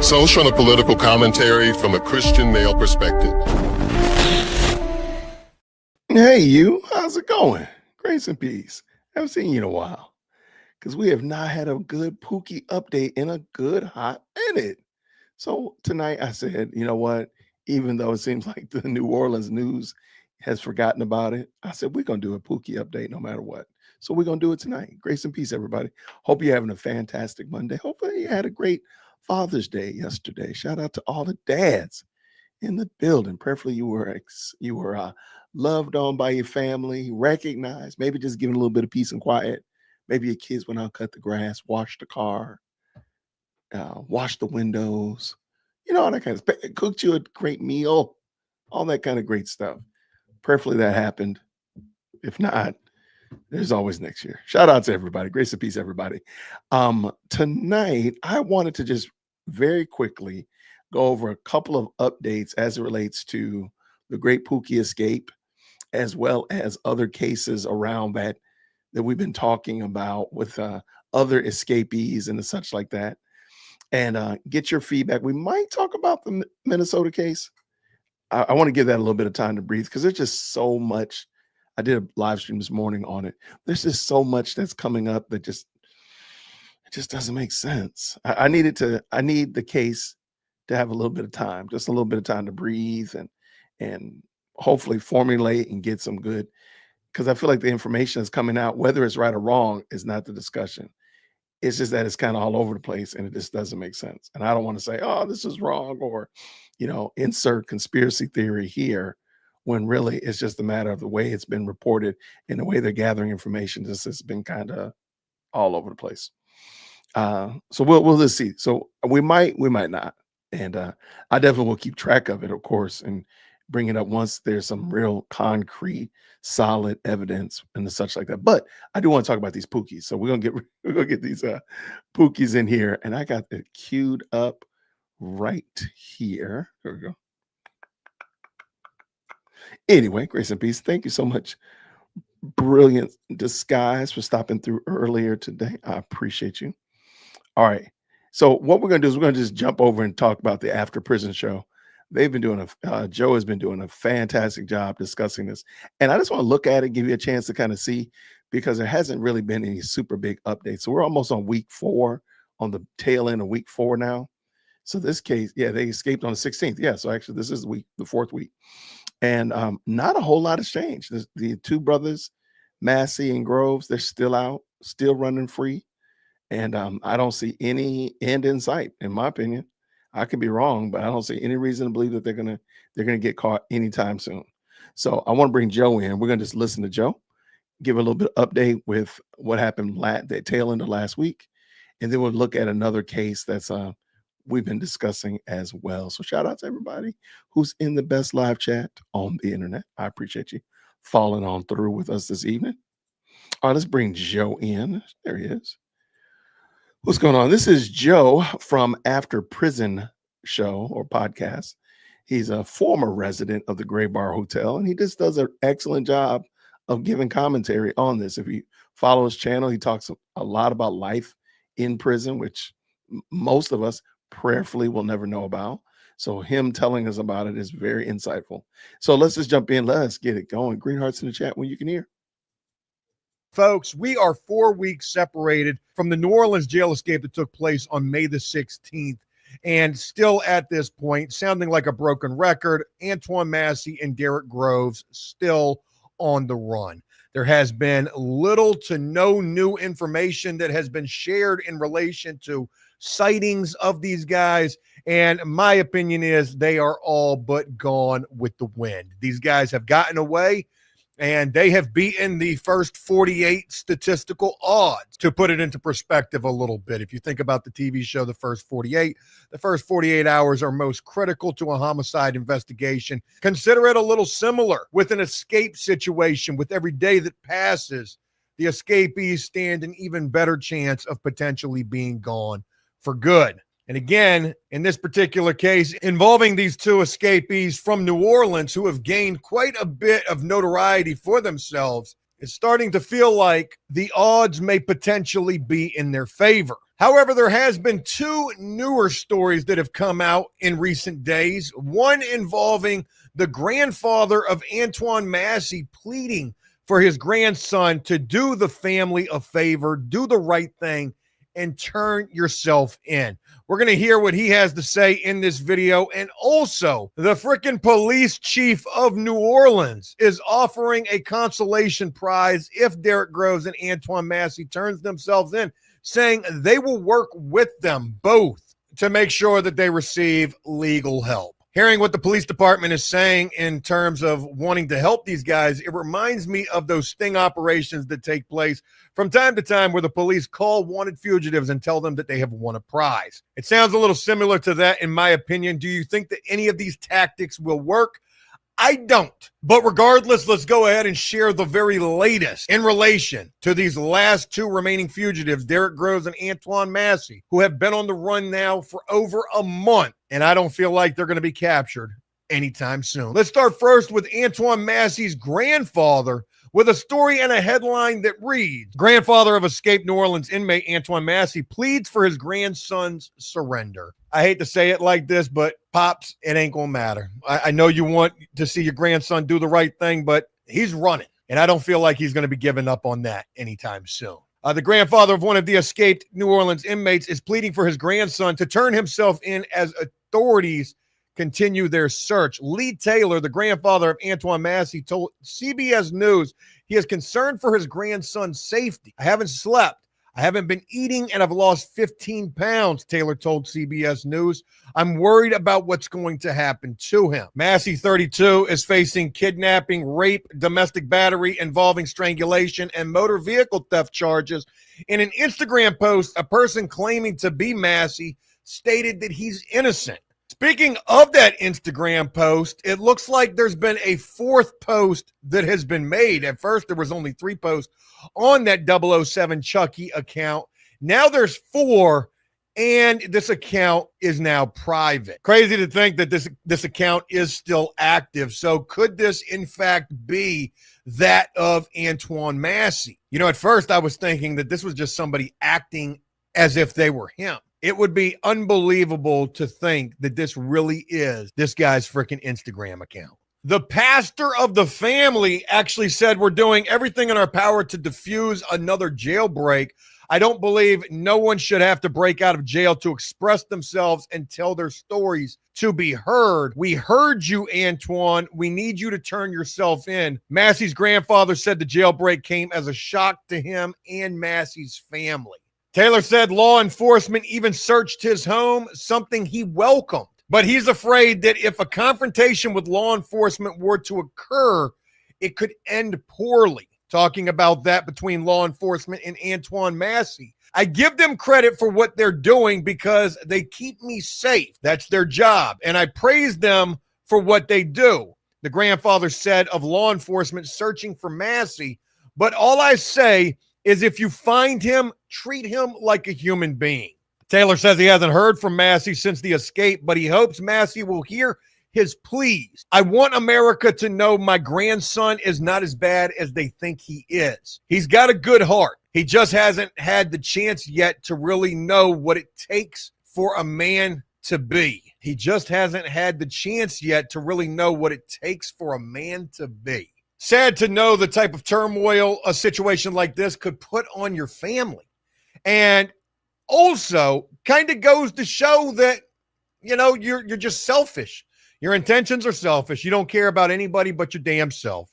Social and political commentary from a Christian male perspective. Hey, you. How's it going? Grace and peace. Haven't seen you in a while because we have not had a good Pookie update in a good hot minute. So tonight I said, you know what? Even though it seems like the New Orleans news has forgotten about it, I said, we're going to do a Pookie update no matter what. So we're going to do it tonight. Grace and peace, everybody. Hope you're having a fantastic Monday. Hopefully you had a great Father's Day yesterday. Shout out to all the dads in the building. Prayerfully you were loved on by your family, recognized, maybe just given a little bit of peace and quiet. Maybe your kids went out, cut the grass, washed the car, washed the windows, all that kind of stuff. Cooked you a great meal, all that kind of great stuff. Prayerfully that happened. If not, there's always next year. Shout out to everybody. Grace and peace, everybody. Tonight, I wanted to just very quickly go over a couple of updates as it relates to the great Pookie escape, as well as other cases around that we've been talking about with other escapees and such like that, and get your feedback. We might talk about the Minnesota case. I want to give that a little bit of time to breathe because there's just so much. I did a live stream this morning on it. There's just so much that's coming up that it just doesn't make sense. I need the case to have a little bit of time, just a little bit of time to breathe and hopefully formulate and get some good, because I feel like the information that's coming out, whether it's right or wrong, is not the discussion. It's just that it's kind of all over the place and it just doesn't make sense. And I don't want to say, oh, this is wrong, or, insert conspiracy theory here, when really it's just a matter of the way it's been reported and the way they're gathering information. This has been kind of all over the place. So we'll just see. So we might not. And I definitely will keep track of it, of course, and bring it up once there's some real concrete, solid evidence and such like that. But I do want to talk about these Pookies. So we're gonna get these Pookies in here, and I got it queued up right here. There we go. Anyway, grace and peace. Thank you so much, Brilliant Disguise, for stopping through earlier today. I appreciate you. All right. So what we're going to do is we're going to just jump over and talk about the After Prison show. They've been doing Joe has been doing a fantastic job discussing this. And I just want to look at it, give you a chance to kind of see, because there hasn't really been any super big updates. So we're almost on week 4, on the tail end of week 4 now. So this case, they escaped on the 16th. Yeah. So actually this is the 4th week. And not a whole lot has changed. The two brothers, Massie and Groves, they're still out, still running free. And I don't see any end in sight, in my opinion. I could be wrong, but I don't see any reason to believe that they're gonna get caught anytime soon. So I want to bring Joe in. We're gonna just listen to Joe, give a little bit of update with what happened the tail end of last week, and then we'll look at another case that's we've been discussing as well. So shout out to everybody who's in the best live chat on the internet. I appreciate you following on through with us this evening. All right, let's bring Joe in. There he is. What's going on? This is Joe from After Prison show or podcast. He's a former resident of the Gray Bar Hotel, and he just does an excellent job of giving commentary on this. If you follow his channel, he talks a lot about life in prison, which most of us prayerfully will never know about. So him telling us about it is very insightful. So let's just jump in. Let's get it going. Green hearts in the chat when you can hear. Folks, we are 4 weeks separated from the New Orleans jail escape that took place on May the 16th. And still at this point, sounding like a broken record, Antoine Massie and Derek Groves still on the run. There has been little to no new information that has been shared in relation to sightings of these guys. And my opinion is they are all but gone with the wind. These guys have gotten away, and they have beaten the first 48 statistical odds. To put it into perspective a little bit, if you think about the TV show The First 48, the first 48 hours are most critical to a homicide investigation. Consider it a little similar with an escape situation. With every day that passes, the escapees stand an even better chance of potentially being gone for good. And again, in this particular case involving these two escapees from New Orleans who have gained quite a bit of notoriety for themselves, it's starting to feel like the odds may potentially be in their favor. However, there has been two newer stories that have come out in recent days, one involving the grandfather of Antoine Massie pleading for his grandson to do the family a favor, do the right thing, and turn yourself in. We're going to hear what he has to say in this video. And also, the freaking police chief of New Orleans is offering a consolation prize if Derrick Groves and Antoine Massie turns themselves in, saying they will work with them both to make sure that they receive legal help. Hearing what the police department is saying in terms of wanting to help these guys, it reminds me of those sting operations that take place from time to time where the police call wanted fugitives and tell them that they have won a prize. It sounds a little similar to that, in my opinion. Do you think that any of these tactics will work? I don't. But regardless, let's go ahead and share the very latest in relation to these last two remaining fugitives, Derrick Groves and Antoine Massie, who have been on the run now for over a month. And I don't feel like they're going to be captured anytime soon. Let's start first with Antoine Massie's grandfather with a story and a headline that reads, grandfather of escaped New Orleans inmate Antoine Massie pleads for his grandson's surrender. I hate to say it like this, but Pops, it ain't gonna matter. I know you want to see your grandson do the right thing, but he's running, and I don't feel like he's going to be giving up on that anytime soon. The grandfather of one of the escaped New Orleans inmates is pleading for his grandson to turn himself in as authorities continue their search. Lee Taylor, the grandfather of Antoine Massie, told CBS News he is concerned for his grandson's safety. I haven't slept. I haven't been eating and I've lost 15 pounds, Taylor told CBS News. I'm worried about what's going to happen to him. Massie, 32, is facing kidnapping, rape, domestic battery involving strangulation, and motor vehicle theft charges. In an Instagram post, a person claiming to be Massie stated that he's innocent. Speaking of that Instagram post, it looks like there's been a fourth post that has been made. At first, there was only 3 posts on that 007 Chucky account. Now there's 4, and this account is now private. Crazy to think that this account is still active. So could this, in fact, be that of Antoine Massie? You know, at first I was thinking that this was just somebody acting as if they were him. It would be unbelievable to think that this really is this guy's freaking Instagram account. The pastor of the family actually said we're doing everything in our power to defuse another jailbreak. I don't believe no one should have to break out of jail to express themselves and tell their stories to be heard. We heard you, Antoine. We need you to turn yourself in. Massie's grandfather said the jailbreak came as a shock to him and Massie's family. Taylor said law enforcement even searched his home, something he welcomed. But he's afraid that if a confrontation with law enforcement were to occur, it could end poorly. Talking about that between law enforcement and Antoine Massie. I give them credit for what they're doing because they keep me safe. That's their job. And I praise them for what they do. The grandfather said of law enforcement searching for Massie. But all I say is if you find him, treat him like a human being. Taylor says he hasn't heard from Massie since the escape, but he hopes Massie will hear his pleas. I want America to know my grandson is not as bad as they think he is. He's got a good heart. He just hasn't had the chance yet to really know what it takes for a man to be. He just hasn't had the chance yet to really know what it takes for a man to be. Sad to know the type of turmoil a situation like this could put on your family. And also kind of goes to show that, you know, you're just selfish. Your intentions are selfish. You don't care about anybody but your damn self.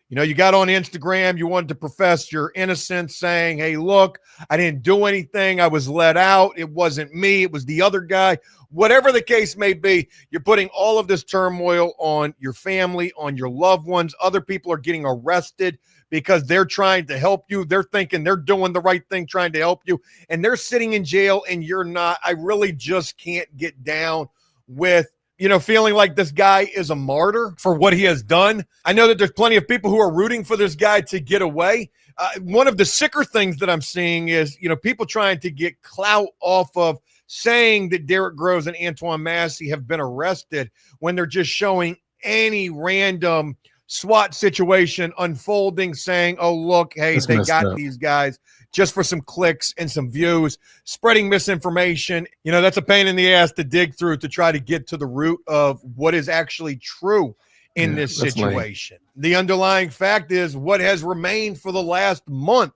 You know, you got on Instagram, you wanted to profess your innocence, saying, hey, look, I didn't do anything. I was let out. It wasn't me. It was the other guy. Whatever the case may be, you're putting all of this turmoil on your family, on your loved ones. Other people are getting arrested because they're trying to help you. They're thinking they're doing the right thing, trying to help you, and they're sitting in jail and you're not. I really just can't get down with, you know, feeling like this guy is a martyr for what he has done. I know that there's plenty of people who are rooting for this guy to get away. One of the sicker things that I'm seeing is, you know, people trying to get clout off of saying that Derrick Groves and Antoine Massie have been arrested when they're just showing any random SWAT situation unfolding, saying, oh, look, hey, That's they messed got up. these guys just for some clicks and some views, spreading misinformation. You know, that's a pain in the ass to dig through to try to get to the root of what is actually true in this that's lame. situation. The underlying fact is what has remained for the last month.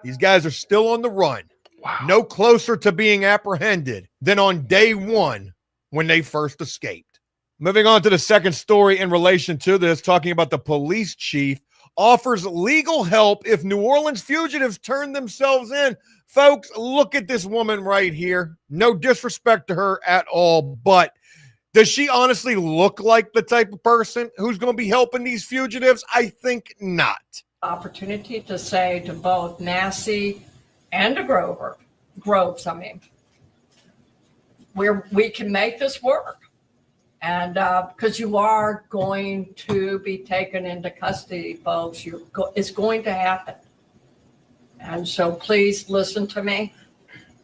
These guys are still on the run. Wow. No closer to being apprehended than on day one when they first escaped. Moving on to the second story in relation to this, talking about the police chief offers legal help if New Orleans fugitives turn themselves in. Folks, look at this woman right here. No disrespect to her at all, but does she honestly look like the type of person who's going to be helping these fugitives? I think not. Opportunity to say to both Massie and to Groves, we can make this work. And because you are going to be taken into custody, folks, it's going to happen. And so please listen to me,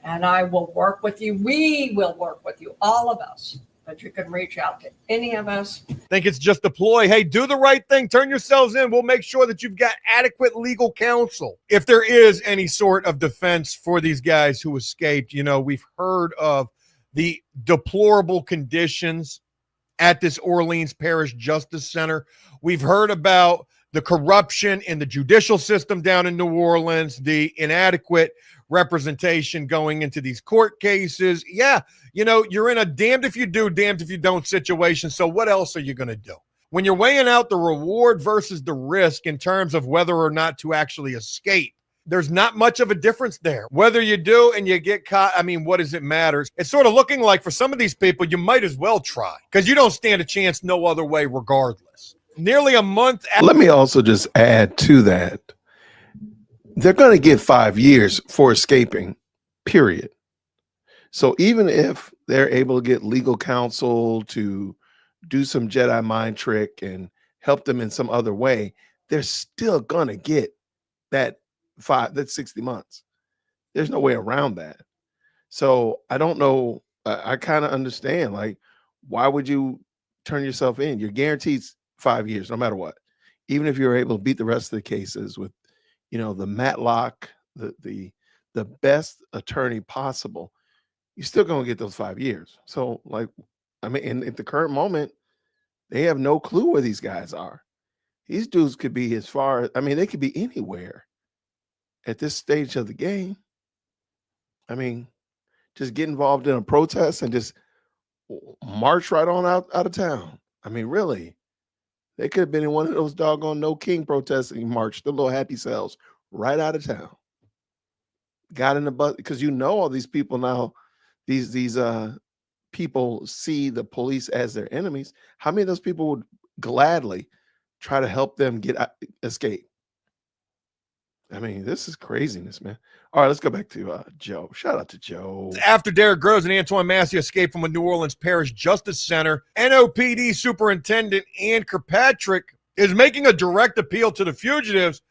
and I will work with you. We will work with you, all of us. But you can reach out to any of us. Think it's just a ploy. Hey, do the right thing. Turn yourselves in. We'll make sure that you've got adequate legal counsel. If there is any sort of defense for these guys who escaped, you know, we've heard of the deplorable conditions at this Orleans Parish Justice Center. We've heard about the corruption in the judicial system down in New Orleans, the inadequate representation going into these court cases. Yeah, you know, you're in a damned if you do, damned if you don't situation. So what else are you going to do? When you're weighing out the reward versus the risk in terms of whether or not to actually escape, there's not much of a difference there. Whether you do and you get caught, I mean, what does it matter? It's sort of looking like for some of these people, you might as well try because you don't stand a chance no other way regardless. Nearly a month after. Let me also just add to that. They're going to get 5 years for escaping, period. So even if they're able to get legal counsel to do some Jedi mind trick and help them in some other way, they're still going to get that's 60 months. There's no way around that. So I don't know. I kind of understand, like, why would you turn yourself in? You're guaranteed 5 years, no matter what. Even if you're able to beat the rest of the cases with, you know, the Matlock, the best attorney possible, you're still going to get those 5 years. So, like, I mean, at the current moment, they have no clue where these guys are. These dudes could be as far, I mean, they could be anywhere at this stage of the game. I mean, just get involved in a protest and just march right on out of town. I mean, really, they could have been in one of those doggone No King protests and marched the little happy selves right out of town. Got in the bus because you know all these people now. These people see the police as their enemies. How many of those people would gladly try to help them escape? I mean, this is craziness, man. All right, let's go back to Joe. Shout out to Joe. After Derrick Groves and Antoine Massie escaped from a New Orleans Parish Justice Center, NOPD Superintendent Ann Kirkpatrick is making a direct appeal to the fugitives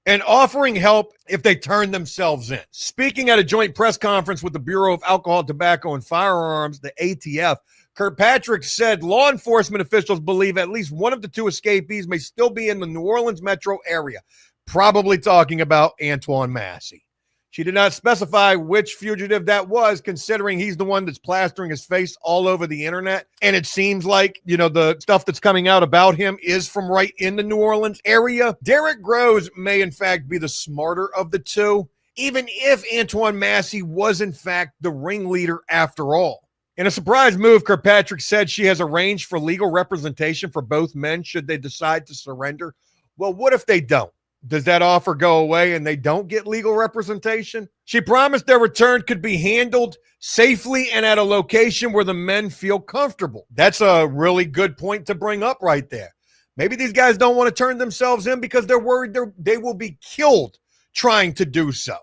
and offering help if they turn themselves in. Speaking at a joint press conference with the Bureau of Alcohol, Tobacco, and Firearms, the ATF, Kirkpatrick said law enforcement officials believe at least one of the two escapees may still be in the New Orleans metro area, probably talking about Antoine Massie. She did not specify which fugitive that was, considering he's the one that's plastering his face all over the internet. And it seems like, you know, the stuff that's coming out about him is from right in the New Orleans area. Derrick Groves may, in fact, be the smarter of the two, even if Antoine Massie was, in fact, the ringleader after all. In a surprise move, Kirkpatrick said she has arranged for legal representation for both men should they decide to surrender. Well, what if they don't? Does that offer go away and they don't get legal representation? She promised their return could be handled safely and at a location where the men feel comfortable. That's a really good point to bring up right there. Maybe these guys don't want to turn themselves in because they're worried they will be killed trying to do so.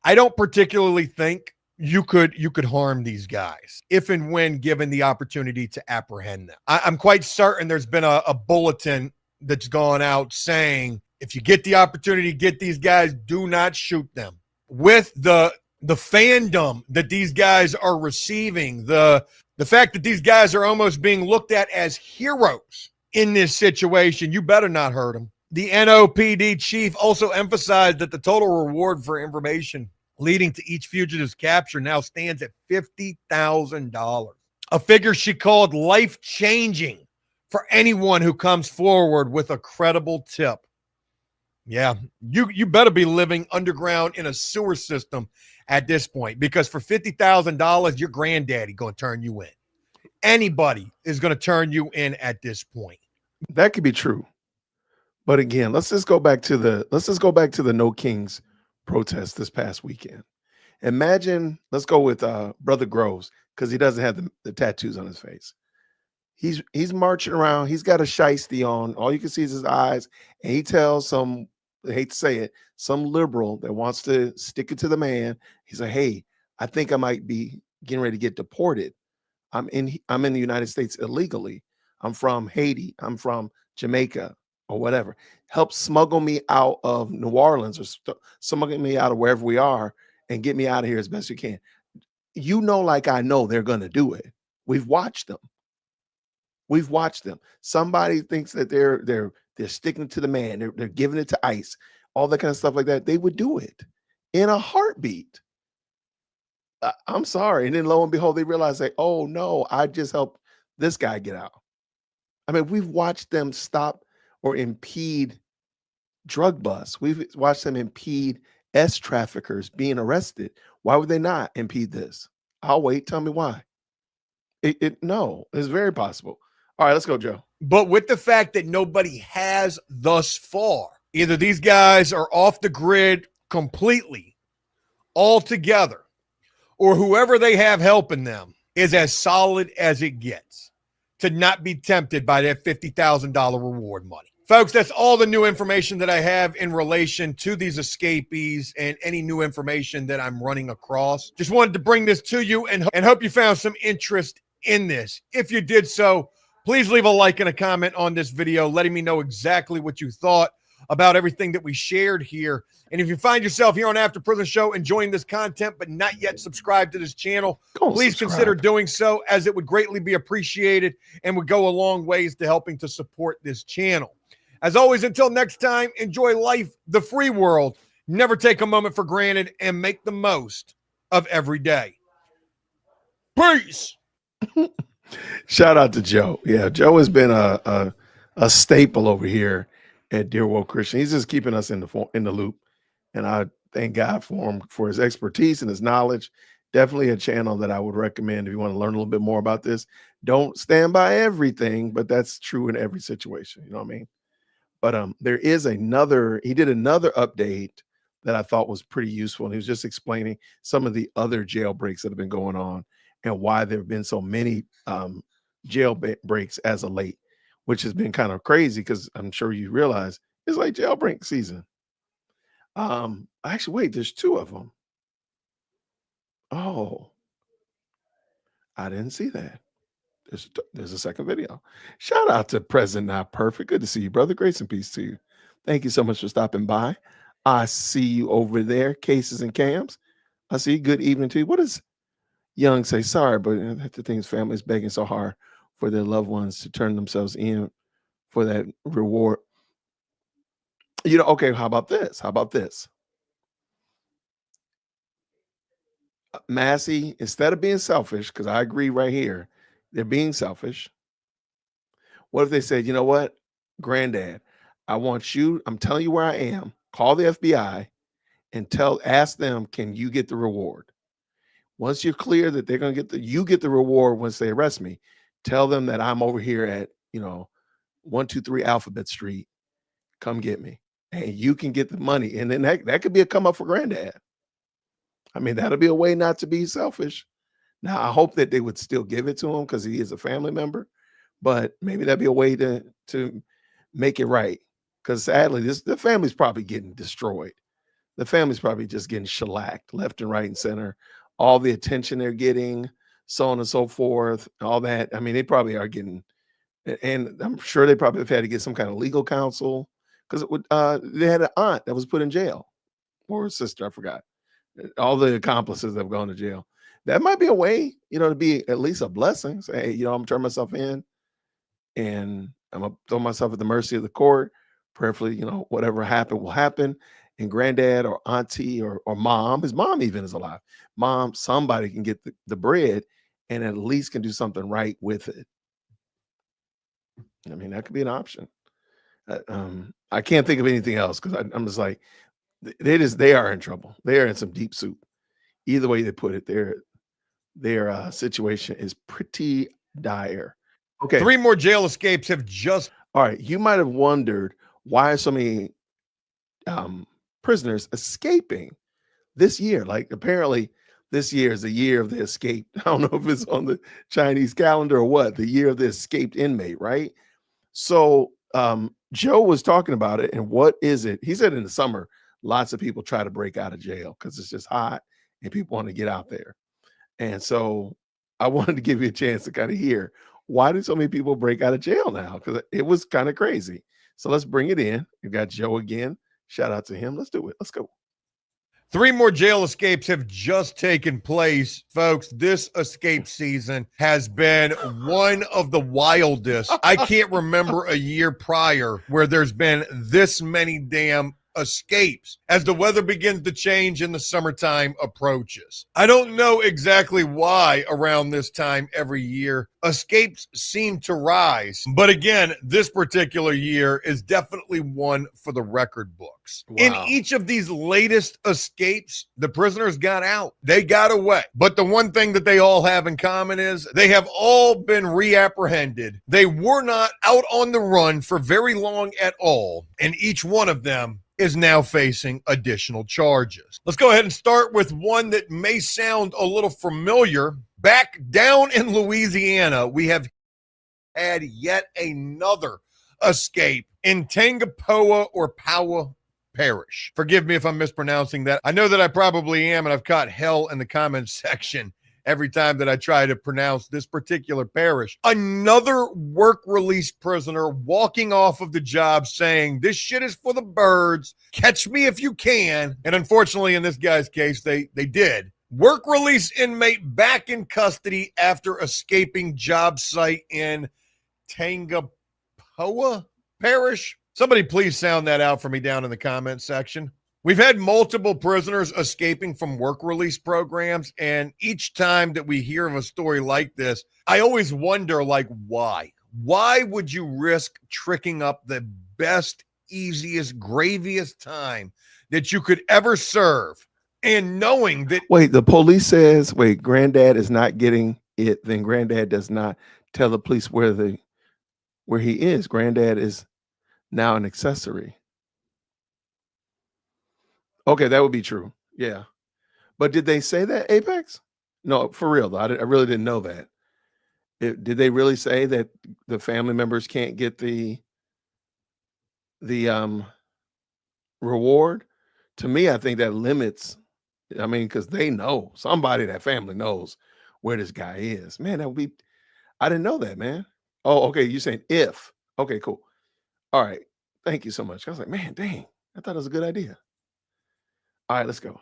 I don't particularly think you could harm these guys if and when given the opportunity to apprehend them. I'm quite certain there's been a bulletin that's gone out saying, if you get the opportunity to get these guys, do not shoot them. With the fandom that these guys are receiving, the fact that these guys are almost being looked at as heroes in this situation, you better not hurt them. The NOPD chief also emphasized that the total reward for information leading to each fugitive's capture now stands at $50,000, a figure she called life-changing for anyone who comes forward with a credible tip. Yeah, you better be living underground in a sewer system at this point, because for $50,000, your granddaddy going to turn you in. Anybody is going to turn you in at this point. That could be true. But again, let's just go back to the No Kings protest this past weekend. Imagine, let's go with Brother Groves, because he doesn't have the tattoos on his face. He's marching around. He's got a shiesty on. All you can see is his eyes. And he tells some, I hate to say it, some liberal that wants to stick it to the man. He's like, hey, I think I might be getting ready to get deported. I'm in the United States illegally. I'm from Haiti. I'm from Jamaica or whatever. Help smuggle me out of New Orleans or smuggle me out of wherever we are and get me out of here as best you can. You know, like I know they're going to do it. We've watched them. We've watched them. Somebody thinks that they're sticking to the man. They're giving it to ICE, all that kind of stuff like that. They would do it in a heartbeat. I'm sorry. And then lo and behold, they realize like, oh no, I just helped this guy get out. I mean, we've watched them stop or impede drug busts. We've watched them impede traffickers being arrested. Why would they not impede this? I'll wait. Tell me why. No, it's very possible. All right, let's go, Joe. But with the fact that nobody has thus far, either these guys are off the grid completely, altogether, or whoever they have helping them is as solid as it gets to not be tempted by that $50,000 reward money. Folks, that's all the new information that I have in relation to these escapees and any new information that I'm running across. Just wanted to bring this to you and hope you found some interest in this. If you did so, please leave a like and a comment on this video, letting me know exactly what you thought about everything that we shared here. And if you find yourself here on After Prison Show enjoying this content but not yet subscribed to this channel, please consider doing so, as it would greatly be appreciated and would go a long ways to helping to support this channel. As always, until next time, enjoy life, the free world. Never take a moment for granted and make the most of every day. Peace. Shout out to Joe. Yeah, Joe has been a staple over here at Dear Woke Christian. He's just keeping us in the loop, and I thank God for him, for his expertise and his knowledge. Definitely a channel that I would recommend if you want to learn a little bit more about this. Don't stand by everything, but that's true in every situation. You know what I mean? But there is he did another update that I thought was pretty useful. And he was just explaining some of the other jailbreaks that have been going on and why there have been so many jailbreaks as of late, which has been kind of crazy because I'm sure you realize it's like jailbreak season. Actually, wait, there's two of them. Oh, I didn't see that. There's a second video. Shout out to President Not Perfect. Good to see you, brother. Grace and peace to you. Thank you so much for stopping by. I see you over there, Cases and Cams. I see you. Good evening to you. What does Young say? Sorry, but the thing's families begging so hard for their loved ones to turn themselves in for that reward. You know, okay, how about this? How about this? Massie, instead of being selfish, because I agree right here, they're being selfish. What if they said, you know what, Granddad, I'm telling you where I am. Call the FBI and ask them, can you get the reward? Once you're clear that they're going to you get the reward once they arrest me. Tell them that I'm over here at, 123 Alphabet Street. Come get me. And you can get the money. And then that could be a come up for Granddad. I mean, that'll be a way not to be selfish. Now, I hope that they would still give it to him because he is a family member, but maybe that'd be a way to make it right. Because sadly, the family's probably getting destroyed. The family's probably just getting shellacked left and right and center. All the attention they're getting, so on and so forth, all that. I mean, they probably are getting, and I'm sure they probably have had to get some kind of legal counsel because they had an aunt that was put in jail, or a sister, I forgot. All the accomplices have gone to jail. That might be a way, to be at least a blessing. Say, hey, I'm turning myself in, and I'm gonna throw myself at the mercy of the court. Prayerfully, whatever happened will happen. And granddad or auntie or mom, his mom even is alive. Mom, somebody can get the bread and at least can do something right with it. I mean, that could be an option. I can't think of anything else because I'm just like, they are in trouble. They are in some deep soup. Either way they put it, their situation is pretty dire. Okay. 3 more jail escapes have just. All right. You might have wondered why so many prisoners escaping this year. Like apparently this year is the year of the escape. I don't know if it's on the Chinese calendar or what, the year of the escaped inmate, right? So Joe was talking about it. And what is it? He said in the summer, lots of people try to break out of jail because it's just hot and people want to get out there. And so I wanted to give you a chance to kind of hear, why do so many people break out of jail now? Because it was kind of crazy. So let's bring it in. You got Joe again. Shout out to him. Let's do it. Let's go. 3 more jail escapes have just taken place, folks. This escape season has been one of the wildest. I can't remember a year prior where there's been this many damn escapes as the weather begins to change and the summertime approaches. I don't know exactly why around this time every year escapes seem to rise, but again, this particular year is definitely one for the record books. Wow. In each of these latest escapes, the prisoners got out. They got away. But the one thing that they all have in common is they have all been reapprehended. They were not out on the run for very long at all, and each one of them is now facing additional charges. Let's go ahead and start with one that may sound a little familiar. Back down in Louisiana, we have had yet another escape in Tangipahoa or Powa Parish. Forgive me if I'm mispronouncing that. I know that I probably am, and I've caught hell in the comments section every time that I try to pronounce this particular parish. Another work release prisoner walking off of the job saying, this shit is for the birds. Catch me if you can. And unfortunately, in this guy's case, they did. Work release inmate back in custody after escaping job site in Tangipahoa Parish. Somebody please sound that out for me down in the comments section. We've had multiple prisoners escaping from work release programs, and each time that we hear of a story like this, I always wonder, like, why? Why would you risk tricking up the best, easiest, graviest time that you could ever serve and knowing that— Wait, the police says, wait, granddad is not getting it, then granddad does not tell the police where he is. Granddad is now an accessory. Okay, that would be true. Yeah. But did they say that, Apex? No, for real, though. I really didn't know that. Did they really say that the family members can't get the reward? To me, I think that limits, I mean, because they know, somebody, that family knows where this guy is. Man, that would be, I didn't know that, man. Oh, okay, you're saying if. Okay, cool. All right. Thank you so much. I was like, man, dang, I thought it was a good idea. All right, let's go.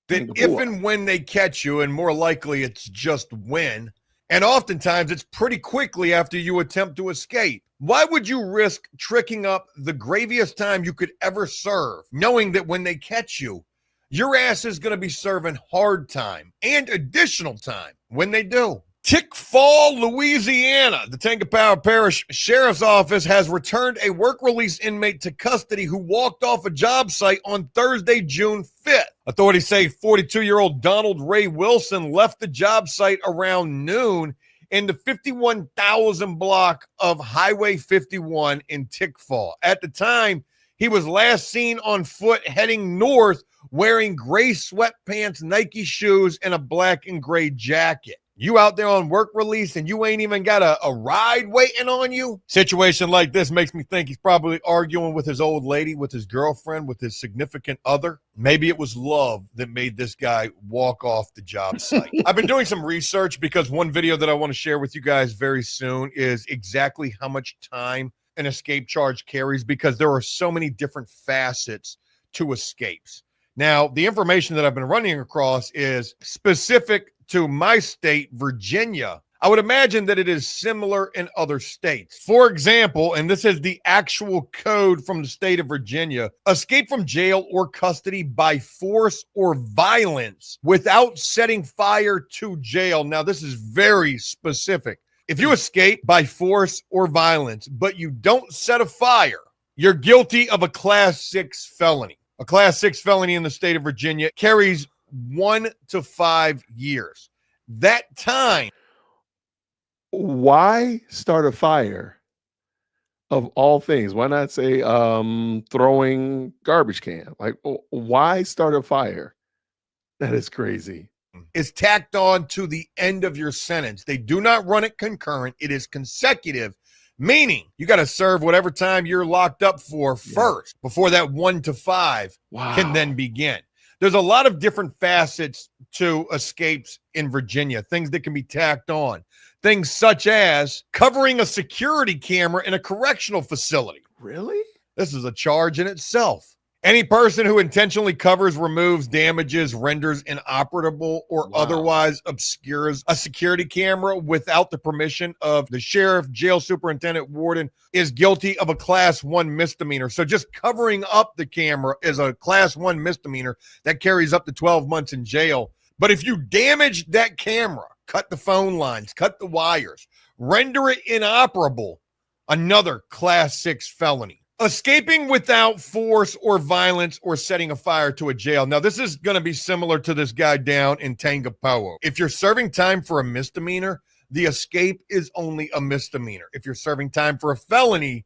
That if and when they catch you, and more likely it's just when, and oftentimes it's pretty quickly after you attempt to escape. Why would you risk tricking up the graviest time you could ever serve, knowing that when they catch you, your ass is going to be serving hard time and additional time when they do? Tickfall, Louisiana. The Tangipahoa Parish Sheriff's Office has returned a work release inmate to custody who walked off a job site on Thursday, June 5th. Authorities say 42-year-old Donald Ray Wilson left the job site around noon in the 51,000 block of Highway 51 in Tickfall. At the time, he was last seen on foot heading north wearing gray sweatpants, Nike shoes, and a black and gray jacket. You out there on work release and you ain't even got a ride waiting on you? Situation like this makes me think he's probably arguing with his old lady, with his girlfriend, with his significant other. Maybe it was love that made this guy walk off the job site. I've been doing some research because one video that I want to share with you guys very soon is exactly how much time an escape charge carries, because there are so many different facets to escapes. Now, the information that I've been running across is specific to my state, Virginia. I would imagine that it is similar in other states. For example, and this is the actual code from the state of Virginia, escape from jail or custody by force or violence without setting fire to jail. Now, this is very specific. If you escape by force or violence, but you don't set a fire, you're guilty of a Class 6 felony. A Class 6 felony in the state of Virginia carries 1 to 5 years. That time. Why start a fire of all things? Why not say throwing garbage can? Like, why start a fire? That is crazy. Is tacked on to the end of your sentence. They do not run it concurrent. It is consecutive, meaning you got to serve whatever time you're locked up for first before that 1 to 5 can then begin. There's a lot of different facets to escapes in Virginia, things that can be tacked on. Things such as covering a security camera in a correctional facility. Really? This is a charge in itself. Any person who intentionally covers, removes, damages, renders inoperable, or otherwise obscures a security camera without the permission of the sheriff, jail superintendent, warden is guilty of a Class 1 misdemeanor. So just covering up the camera is a Class 1 misdemeanor that carries up to 12 months in jail. But if you damage that camera, cut the phone lines, cut the wires, render it inoperable, another Class 6 felony. Escaping without force or violence or setting a fire to a jail. Now, this is going to be similar to this guy down in Tangipahoa. If you're serving time for a misdemeanor, the escape is only a misdemeanor. If you're serving time for a felony,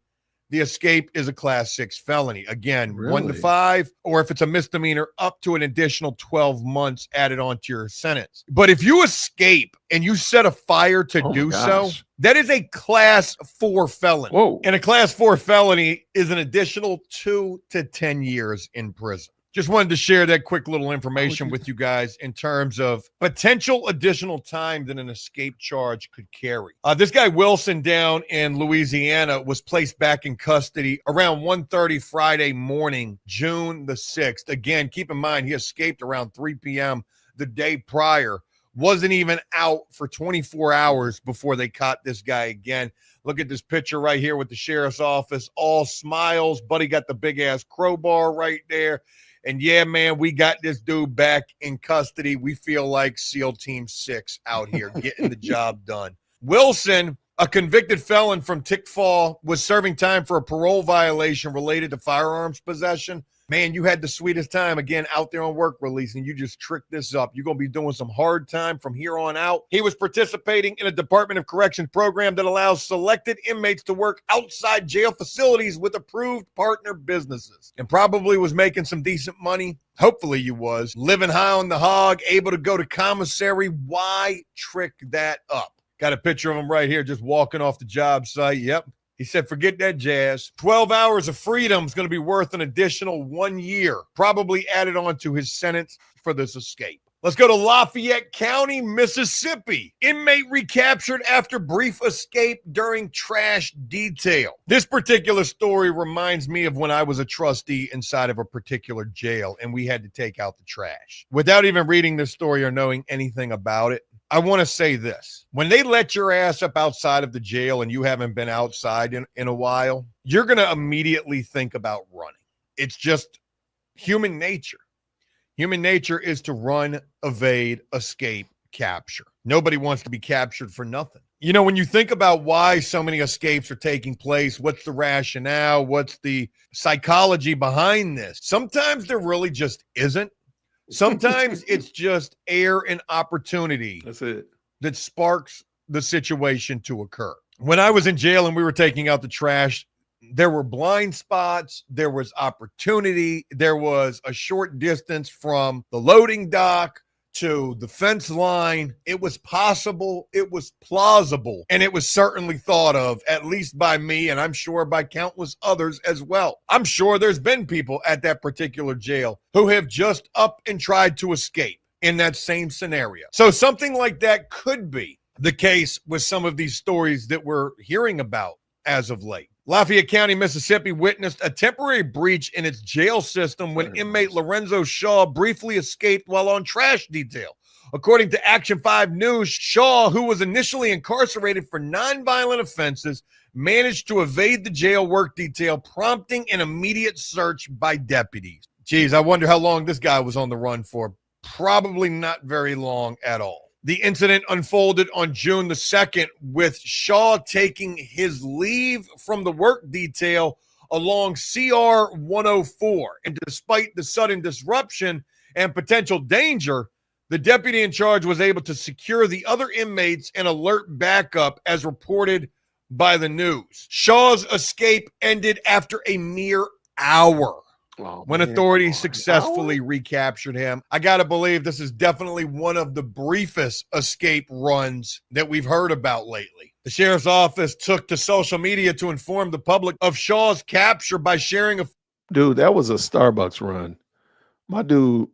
the escape is a Class 6 felony. Again, 1 to 5, or if it's a misdemeanor, up to an additional 12 months added onto your sentence. But if you escape and you set a fire to do so, that is a Class 4 felony. Whoa. And a Class 4 felony is an additional 2 to 10 years in prison. Just wanted to share that quick little information with you guys in terms of potential additional time that an escape charge could carry. This guy Wilson down in Louisiana was placed back in custody around 1:30 Friday morning, June the 6th. Again, keep in mind, he escaped around 3 p.m. the day prior. Wasn't even out for 24 hours before they caught this guy again. Look at this picture right here with the sheriff's office, all smiles. Buddy got the big-ass crowbar right there. And yeah, man, we got this dude back in custody. We feel like SEAL Team 6 out here getting the job done. Wilson, a convicted felon from Tickfall, was serving time for a parole violation related to firearms possession. Man, you had the sweetest time, again, out there on work release, and you just tricked this up. You're going to be doing some hard time from here on out. He was participating in a Department of Corrections program that allows selected inmates to work outside jail facilities with approved partner businesses, and probably was making some decent money. Hopefully you was. Living high on the hog, able to go to commissary. Why trick that up? Got a picture of him right here just walking off the job site. Yep. He said, forget that jazz. 12 hours of freedom is going to be worth an additional 1 year, probably added on to his sentence for this escape. Let's go to Lafayette County, Mississippi. Inmate recaptured after brief escape during trash detail. This particular story reminds me of when I was a trustee inside of a particular jail and we had to take out the trash. Without even reading this story or knowing anything about it, I want to say this. When they let your ass up outside of the jail and you haven't been outside in a while, you're going to immediately think about running. It's just human nature. Human nature is to run, evade, escape, capture. Nobody wants to be captured for nothing. You know, when you think about why so many escapes are taking place, what's the rationale, what's the psychology behind this? Sometimes there really just isn't. Sometimes it's just air and opportunity. That's it. That sparks the situation to occur. When I was in jail and we were taking out the trash, there were blind spots, there was opportunity, there was a short distance from the loading dock to the fence line. It was possible, it was plausible, and it was certainly thought of, at least by me, and I'm sure by countless others as well. I'm sure there's been people at that particular jail who have just up and tried to escape in that same scenario. So something like that could be the case with some of these stories that we're hearing about as of late. Lafayette County, Mississippi witnessed a temporary breach in its jail system when inmate Lorenzo Shaw briefly escaped while on trash detail. According to Action 5 News, Shaw, who was initially incarcerated for nonviolent offenses, managed to evade the jail work detail, prompting an immediate search by deputies. Geez, I wonder how long this guy was on the run for. Probably not very long at all. The incident unfolded on June the 2nd, with Shaw taking his leave from the work detail along CR 104. And despite the sudden disruption and potential danger, the deputy in charge was able to secure the other inmates and alert backup, as reported by the news. Shaw's escape ended after a mere hour. When authorities successfully recaptured him. I got to believe this is definitely one of the briefest escape runs that we've heard about lately. The sheriff's office took to social media to inform the public of Shaw's capture by sharing a... Dude, that was a Starbucks run. My dude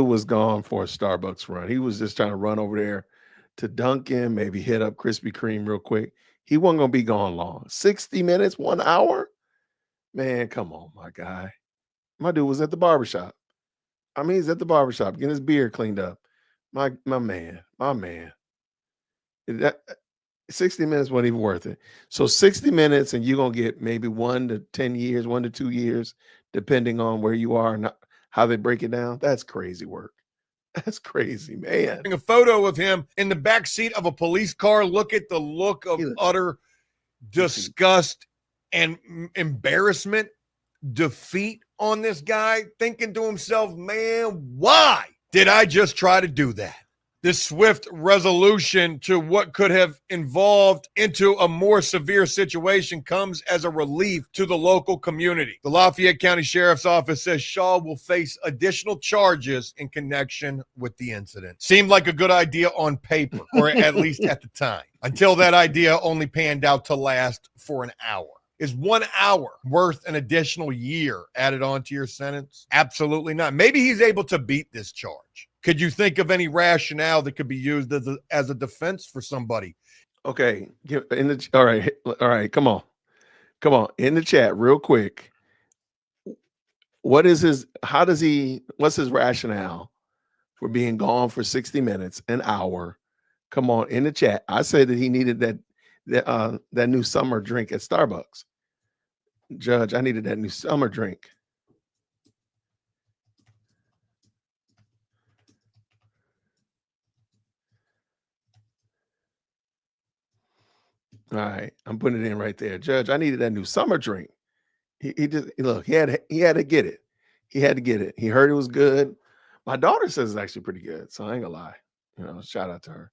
was gone for a Starbucks run. He was just trying to run over there to Dunkin', maybe hit up Krispy Kreme real quick. He wasn't going to be gone long. 60 minutes, 1 hour? Man, come on, my guy. My dude was at the barbershop. I mean, he's at the barbershop getting his beard cleaned up. My man. That 60 minutes wasn't even worth it. So 60 minutes and you're going to get maybe 1 to 10 years, 1 to 2 years, depending on where you are and how they break it down. That's crazy work. That's crazy, man. A photo of him in the back seat of a police car. Look at the look of utter disgust and embarrassment, defeat on this guy, thinking to himself, man, why did I just try to do that? This swift resolution to what could have evolved into a more severe situation comes as a relief to the local community. The Lafayette County Sheriff's Office says Shaw will face additional charges in connection with the incident. Seemed like a good idea on paper, or at least at the time, until that idea only panned out to last for an hour. Is 1 hour worth an additional year added onto your sentence? Absolutely not. Maybe he's able to beat this charge. Could you think of any rationale that could be used as a defense for somebody? Okay. All right. Come on. In the chat real quick. What's his rationale for being gone for 60 minutes, an hour? Come on, in the chat. I said that he needed that new summer drink at Starbucks. Judge, I needed that new summer drink. All right, I'm putting it in right there. Judge, I needed that new summer drink. He just look, he had to get it. He had to get it. He heard it was good. My daughter says it's actually pretty good, so I ain't gonna lie. Shout out to her.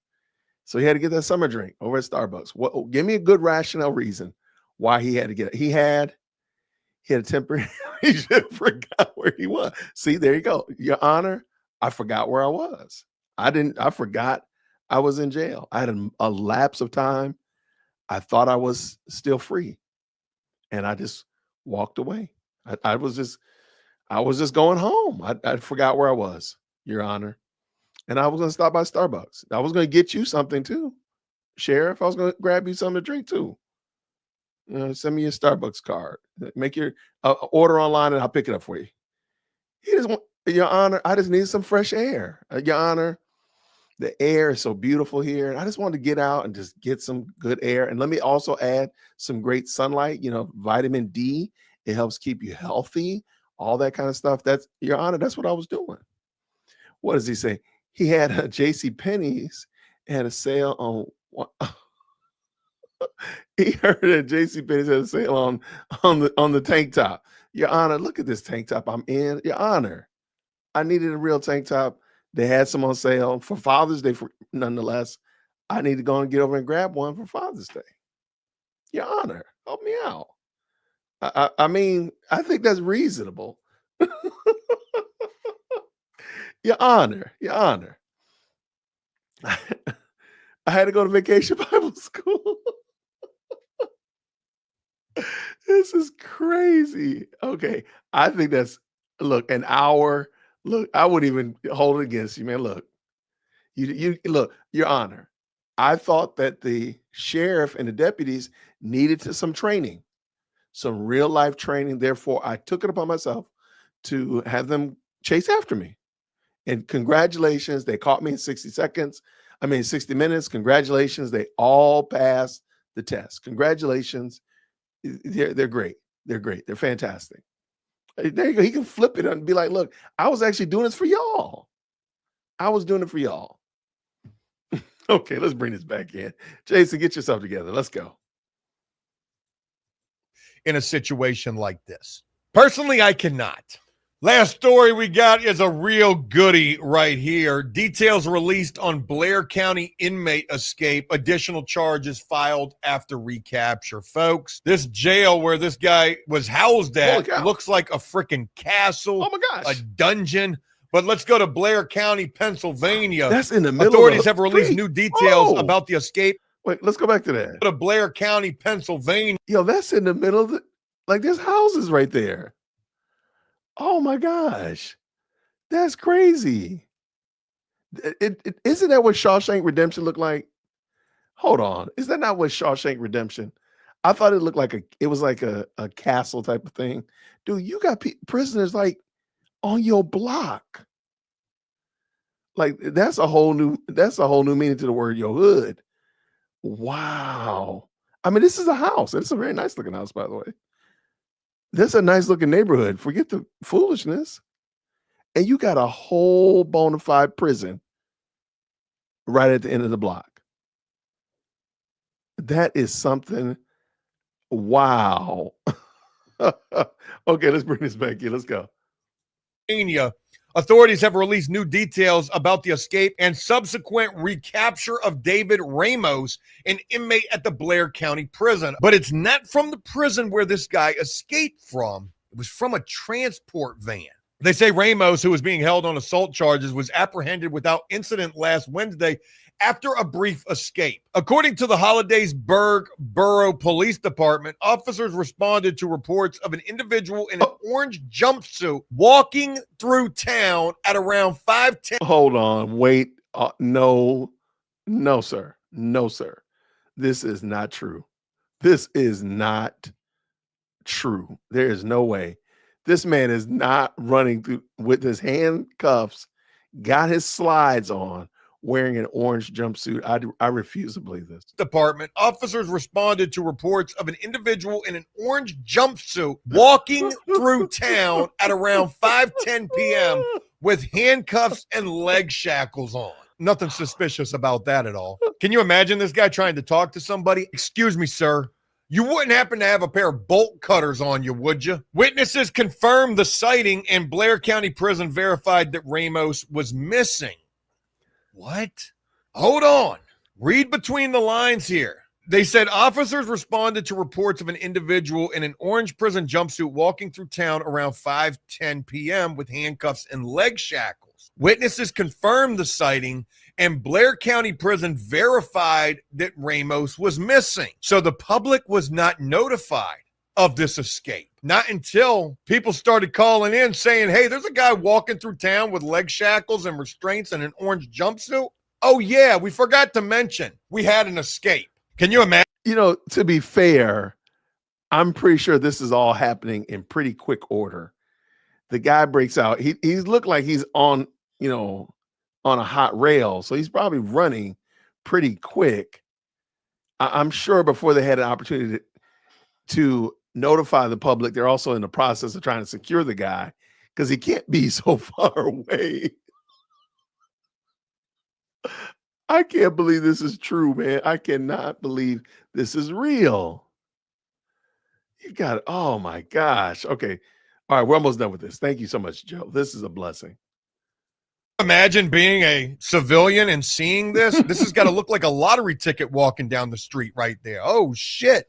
So he had to get that summer drink over at Starbucks. Give me a good rationale reason why he had to get it. He had a temporary. He just forgot where he was. See, there you go. Your Honor, I forgot where I was. I forgot I was in jail. I had a lapse of time. I thought I was still free, and I just walked away. I was just going home. I forgot where I was, Your Honor. And I was going to stop by Starbucks. I was going to get you something too, Sheriff. I was going to grab you something to drink too. Send me your Starbucks card. Make your order online and I'll pick it up for you. Your Honor, I just need some fresh air. Your Honor, the air is so beautiful here. And I just wanted to get out and just get some good air. And let me also add some great sunlight, vitamin D. It helps keep you healthy, all that kind of stuff. That's, Your Honor, that's what I was doing. What does he say? He had a JCPenney's had a sale on. He heard that JCPenney's had a sale on the tank top. Your Honor, look at this tank top I'm in. Your Honor, I needed a real tank top. They had some on sale for Father's Day. Nonetheless, I need to go and get over and grab one for Father's Day. Your Honor, help me out. I mean, I think that's reasonable. Your Honor. I had to go to Vacation Bible School. This is crazy. Okay. I think that's, look, an hour. Look, I wouldn't even hold it against you, man. Look, you look, Your Honor. I thought that the sheriff and the deputies needed some training, some real life training. Therefore, I took it upon myself to have them chase after me. And congratulations, they caught me in 60 minutes. Congratulations, they all passed the test. Congratulations. They're great. They're great. They're fantastic. There you go. He can flip it and be like, look, I was actually doing this for y'all. I was doing it for y'all. Okay, let's bring this back in. Jason, get yourself together. Let's go. In a situation like this. Personally, I cannot. Last story we got is a real goodie right here. Details released on Blair County inmate escape. Additional charges filed after recapture. Folks, this jail where this guy was housed at looks like a freaking castle. Oh my gosh. A dungeon. But let's go to Blair County, Pennsylvania. That's in the middle. Authorities have released new details about the escape. Wait, let's go back to that. Go to Blair County, Pennsylvania. Yo, that's in the middle of the, like there's houses right there. Oh my gosh. That's crazy. Isn't that what Shawshank Redemption looked like? Hold on. Is that not what Shawshank Redemption? I thought it looked like it was like a castle type of thing. Dude, you got prisoners like on your block. Like that's a whole new meaning to the word your hood. Wow. I mean, this is a house. It's a very nice looking house, by the way. This is a nice looking neighborhood. Forget the foolishness. And you got a whole bona fide prison right at the end of the block. That is something. Wow. Okay, let's bring this back in. Let's go. Authorities have released new details about the escape and subsequent recapture of David Ramos, an inmate at the Blair County prison. But it's not from the prison where this guy escaped from. It was from a transport van. They say Ramos, who was being held on assault charges, was apprehended without incident last Wednesday after a brief escape. According to the Hollidaysburg Borough Police Department, officers responded to reports of an individual in an orange jumpsuit walking through town at around 5:10. Hold on, wait. No, sir. No, sir. This is not true. This is not true. There is no way. This man is not running through with his handcuffs, got his slides on, wearing an orange jumpsuit. I refuse to believe this. Department officers responded to reports of an individual in an orange jumpsuit walking through town at around 5:10 p.m. with handcuffs and leg shackles on. Nothing suspicious about that at all. Can you imagine this guy trying to talk to somebody? Excuse me, sir. You wouldn't happen to have a pair of bolt cutters on you, would you? Witnesses confirmed the sighting, and Blair County Prison verified that Ramos was missing. What? Hold on. Read between the lines here. They said officers responded to reports of an individual in an orange prison jumpsuit walking through town around 5:10 p.m. with handcuffs and leg shackles. Witnesses confirmed the sighting, and Blair County Prison verified that Ramos was missing. So the public was not notified of this escape. Not until people started calling in saying, hey, there's a guy walking through town with leg shackles and restraints and an orange jumpsuit. Oh, yeah, we forgot to mention we had an escape. Can you imagine? You know, to be fair, I'm pretty sure this is all happening in pretty quick order. The guy breaks out. He's looked like he's on, on a hot rail. So he's probably running pretty quick. I'm sure before they had an opportunity to notify the public, they're also in the process of trying to secure the guy because he can't be so far away. I can't believe this is true, man. I cannot believe this is real. You got it. Oh my gosh. Okay. All right. We're almost done with this. Thank you so much, Joe. This is a blessing. Imagine being a civilian and seeing this. This has got to look like a lottery ticket walking down the street right there. Oh shit.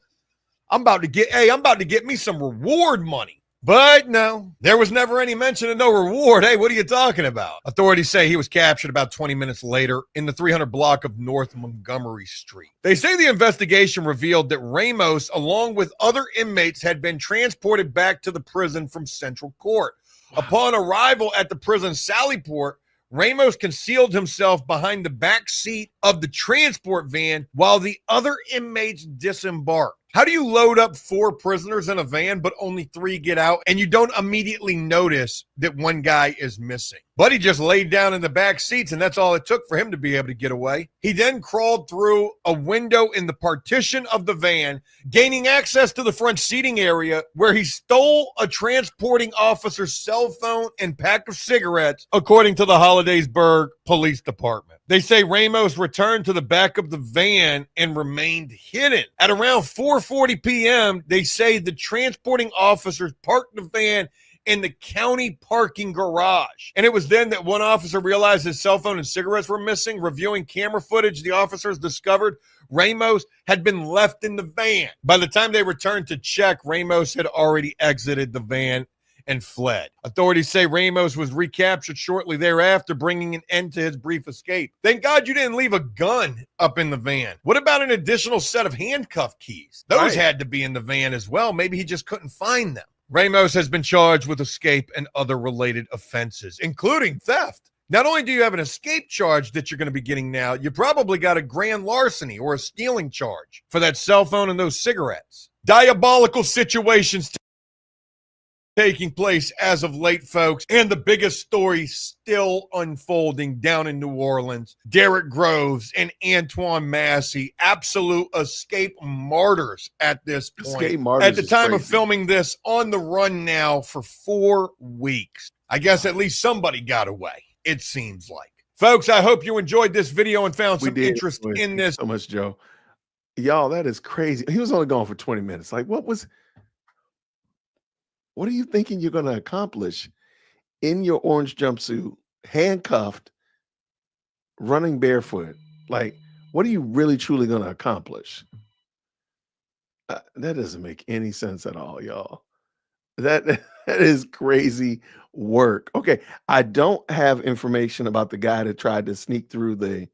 I'm about to get me some reward money. But no, there was never any mention of no reward. Hey, what are you talking about? Authorities say he was captured about 20 minutes later in the 300 block of North Montgomery Street. They say the investigation revealed that Ramos, along with other inmates, had been transported back to the prison from Central Court. Upon arrival at the prison Sallyport, Ramos concealed himself behind the back seat of the transport van while the other inmates disembarked. How do you load up 4 prisoners in a van, but only 3 get out, and you don't immediately notice that one guy is missing? Buddy just laid down in the back seats, and that's all it took for him to be able to get away. He then crawled through a window in the partition of the van, gaining access to the front seating area, where he stole a transporting officer's cell phone and pack of cigarettes, according to the Hollidaysburg Police Department. They say Ramos returned to the back of the van and remained hidden. At around 4:40 p.m., they say the transporting officers parked the van in the county parking garage. And it was then that one officer realized his cell phone and cigarettes were missing. Reviewing camera footage, the officers discovered Ramos had been left in the van. By the time they returned to check, Ramos had already exited the van and fled. Authorities say Ramos was recaptured shortly thereafter, bringing an end to his brief escape. Thank God you didn't leave a gun up in the van. What about an additional set of handcuff keys? Those had to be in the van as well. Maybe he just couldn't find them. Ramos has been charged with escape and other related offenses, including theft. Not only do you have an escape charge that you're going to be getting now, you probably got a grand larceny or a stealing charge for that cell phone and those cigarettes. Diabolical situations taking place as of late, folks, and the biggest story still unfolding down in New Orleans. Derrick Groves and Antoine Massie, absolute escape martyrs at this point. Escape martyrs at the time crazy. of filming this, on the run now for 4 weeks. I guess at least somebody got away, it seems like. Folks, I hope you enjoyed this video and found some interest in this. So much, Joe. Y'all, that is crazy. He was only gone for 20 minutes. Like, what are you thinking you're going to accomplish in your orange jumpsuit, handcuffed, running barefoot? Like, what are you really, truly going to accomplish? That doesn't make any sense at all, y'all. That is crazy work. Okay, I don't have information about the guy that tried to sneak through the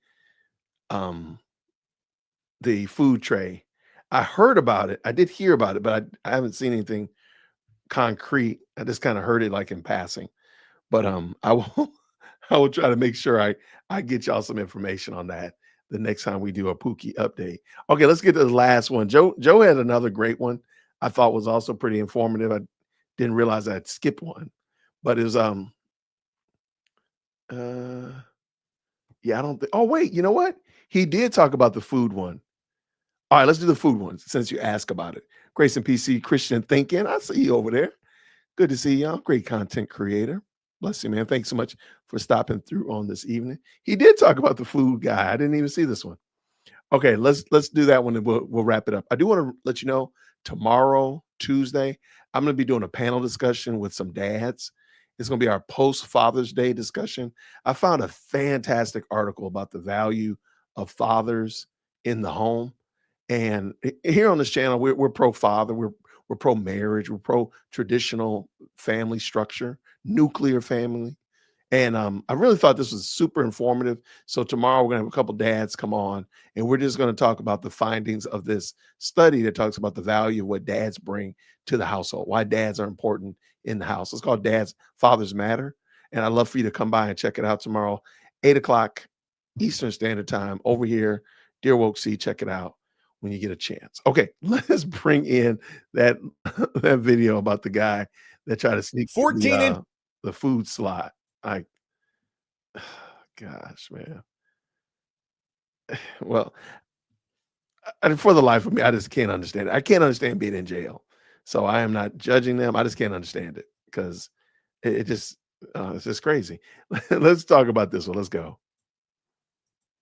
food tray. I heard about it. I did hear about it, but I haven't seen anything concrete. I just kind of heard it like in passing, but I will try to make sure I get y'all some information on that the next time we do a Pookie update. Okay, let's get to the last one. Joe had another great one I thought was also pretty informative. I didn't realize I'd skipped one, but it was yeah, I don't think. Oh wait, you know what? He did talk about the food one. All right, let's do the food one since you asked about it. Grace and PC Christian Thinking. I see you over there. Good to see y'all. Great content creator. Bless you, man. Thanks so much for stopping through on this evening. He did talk about the food guy. I didn't even see this one. Okay, let's do that one and we'll wrap it up. I do want to let you know tomorrow, Tuesday, I'm going to be doing a panel discussion with some dads. It's going to be our post-Father's Day discussion. I found a fantastic article about the value of fathers in the home. And here on this channel, we're pro-father, we're pro-marriage, we're pro-traditional family structure, nuclear family. And I really thought this was super informative. So tomorrow we're going to have a couple dads come on, and we're just going to talk about the findings of this study that talks about the value of what dads bring to the household, why dads are important in the house. It's called Fathers Matter. And I'd love for you to come by and check it out tomorrow, 8 o'clock Eastern Standard Time over here, Dear Woke C. Check it out when you get a chance. Okay, let's bring in that video about the guy that tried to sneak 14 the food slot. Gosh, man. Well, for the life of me, I just can't understand it. I can't understand being in jail. So I am not judging them. I just can't understand it because it's just crazy. Let's talk about this one. Let's go.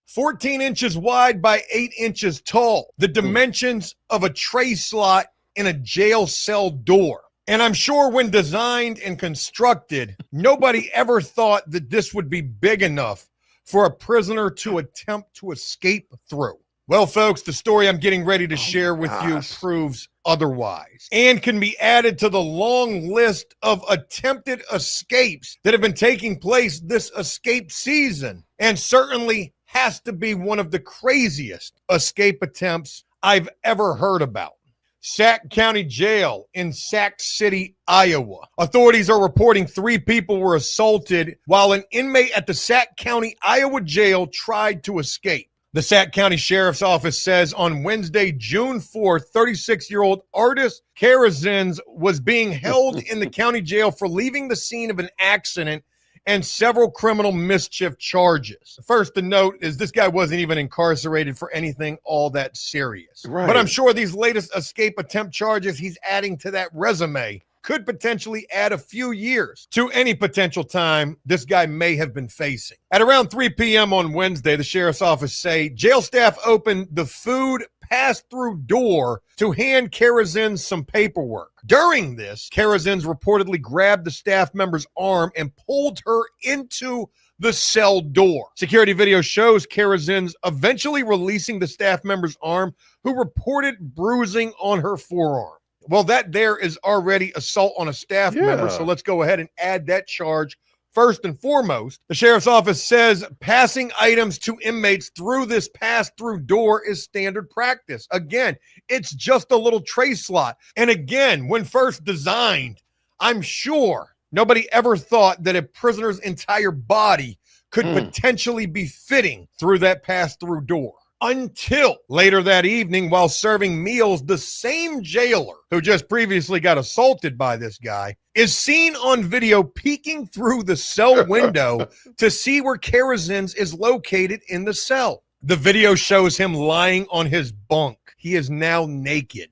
14 inches wide by 8 inches tall. The dimensions of a tray slot in a jail cell door. And I'm sure when designed and constructed, nobody ever thought that this would be big enough for a prisoner to attempt to escape through. Well, folks, the story I'm getting ready to share with you proves otherwise and can be added to the long list of attempted escapes that have been taking place this escape season, and certainly has to be one of the craziest escape attempts I've ever heard about. Sac County Jail in Sac City, Iowa. Authorities are reporting 3 people were assaulted while an inmate at the Sac County, Iowa jail tried to escape. The Sac County Sheriff's Office says on Wednesday, June 4th, 36-year-old Artis Karazins was being held in the county jail for leaving the scene of an accident and several criminal mischief charges. First to note is this guy wasn't even incarcerated for anything all that serious. Right. But I'm sure these latest escape attempt charges he's adding to that resume could potentially add a few years to any potential time this guy may have been facing. At around 3 p.m. on Wednesday, the sheriff's office say jail staff opened the food pass-through door to hand Karazins some paperwork. During this, Karazins reportedly grabbed the staff member's arm and pulled her into the cell door. Security video shows Karazins eventually releasing the staff member's arm, who reported bruising on her forearm. Well, that there is already assault on a staff member, so let's go ahead and add that charge. First and foremost, the sheriff's office says passing items to inmates through this pass-through door is standard practice. Again, it's just a little tray slot. And again, when first designed, I'm sure nobody ever thought that a prisoner's entire body could potentially be fitting through that pass-through door. Until later that evening, while serving meals, the same jailer who just previously got assaulted by this guy is seen on video peeking through the cell window to see where Karazins is located in the cell. The video shows him lying on his bunk. He is now naked.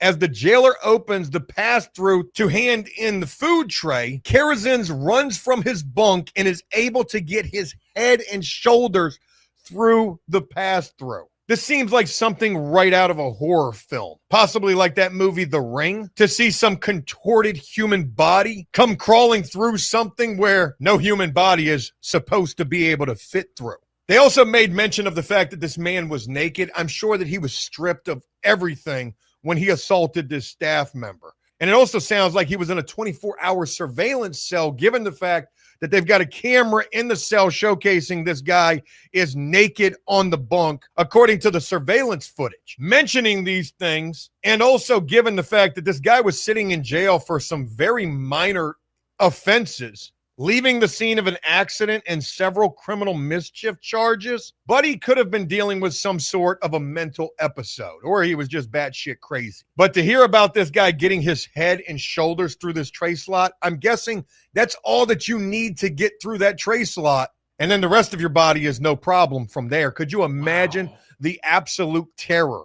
As the jailer opens the pass-through to hand in the food tray, Karazins runs from his bunk and is able to get his head and shoulders through the pass-through. This seems like something right out of a horror film, possibly like that movie The Ring, to see some contorted human body come crawling through something where no human body is supposed to be able to fit through. They also made mention of the fact that this man was naked. I'm sure that he was stripped of everything when he assaulted this staff member. And it also sounds like he was in a 24-hour surveillance cell, given the fact that they've got a camera in the cell showcasing this guy is naked on the bunk, according to the surveillance footage. Mentioning these things, and also given the fact that this guy was sitting in jail for some very minor offenses, leaving the scene of an accident and several criminal mischief charges, Buddy could have been dealing with some sort of a mental episode, or he was just batshit crazy. But to hear about this guy getting his head and shoulders through this tray slot, I'm guessing that's all that you need to get through that tray slot, and then the rest of your body is no problem from there. Could you imagine the absolute terror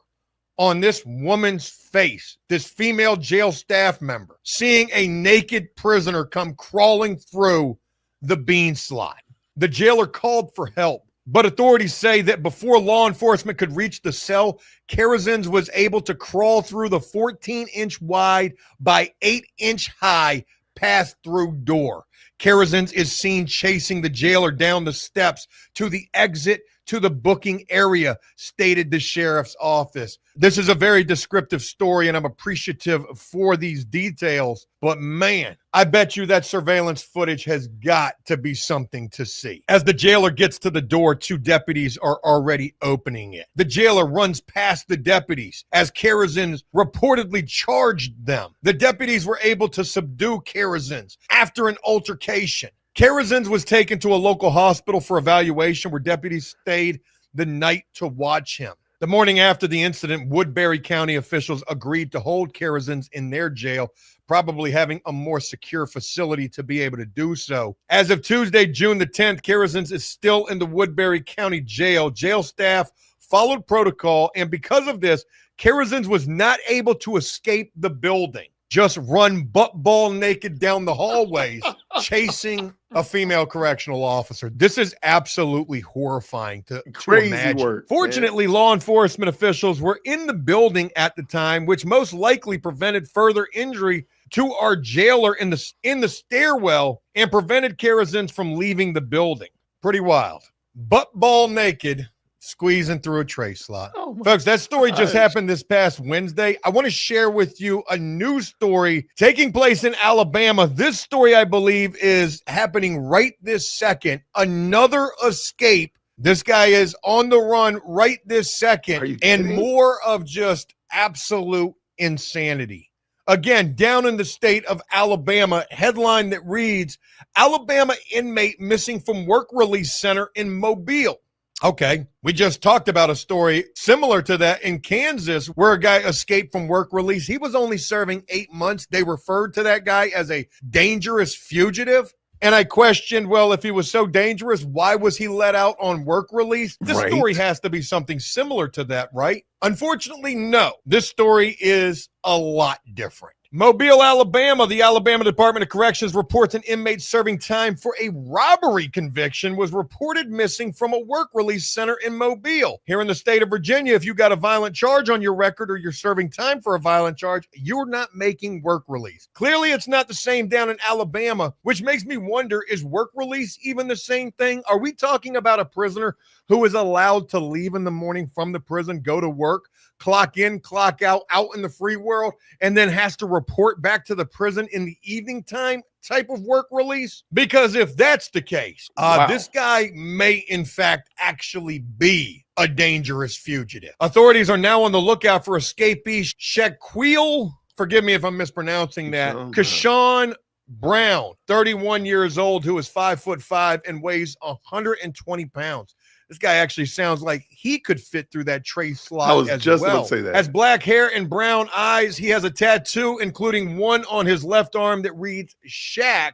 on this woman's face, this female jail staff member, seeing a naked prisoner come crawling through the bean slot? The jailer called for help, but authorities say that before law enforcement could reach the cell, Karazins was able to crawl through the 14-inch wide by 8-inch high pass-through door. Karazins is seen chasing the jailer down the steps to the exit to the booking area, stated the sheriff's office. This is a very descriptive story, and I'm appreciative for these details. But man, I bet you that surveillance footage has got to be something to see. As the jailer gets to the door, 2 deputies are already opening it. The jailer runs past the deputies as Karazins reportedly charged them. The deputies were able to subdue Karazins after an altercation. Karazins was taken to a local hospital for evaluation, where deputies stayed the night to watch him. The morning after the incident, Woodbury County officials agreed to hold Karazins in their jail, probably having a more secure facility to be able to do so. As of Tuesday, June the 10th, Karazins is still in the Woodbury County Jail. Jail staff followed protocol, and because of this, Karazins was not able to escape the building. Just run butt-ball naked down the hallways, chasing a female correctional officer. This is absolutely horrifying to imagine. Work, Fortunately, law enforcement officials were in the building at the time, which most likely prevented further injury to our jailer in the stairwell and prevented Karazins from leaving the building. Pretty wild. Butt-ball naked, squeezing through a tray slot. Folks, that story just happened this past Wednesday. I want to share with you a new story taking place in Alabama. This story, I believe, is happening right this second. Another escape. This guy is on the run right this second, and more of just absolute insanity. Again, down in the state of Alabama, headline that reads, Alabama inmate missing from work release center in Mobile. Okay. We just talked about a story similar to that in Kansas where a guy escaped from work release. He was only serving 8 months. They referred to that guy as a dangerous fugitive. And I questioned, well, if he was so dangerous, why was he let out on work release? This Right. story has to be something similar to that, right? Unfortunately, no. This story is a lot different. Mobile, Alabama, the Alabama Department of Corrections reports an inmate serving time for a robbery conviction was reported missing from a work release center in Mobile. Here in the state of Virginia, if you got a violent charge on your record or you're serving time for a violent charge, you're not making work release. Clearly, it's not the same down in Alabama, which makes me wonder, is work release even the same thing? Are we talking about a prisoner who is allowed to leave in the morning from the prison, go to work, clock in, clock out in the free world, and then has to report back to the prison in the evening time type of work release? Because if that's the case, this guy may in fact actually be a dangerous fugitive. Authorities are now on the lookout for escapee Shaquille, forgive me if I'm mispronouncing that, Kashawn Brown, 31 years old, who is 5'5" and weighs 120 pounds. This guy actually sounds like he could fit through that tray slot. I was as just well. going to say that. Has black hair and brown eyes. He has a tattoo, including one on his left arm that reads Shaq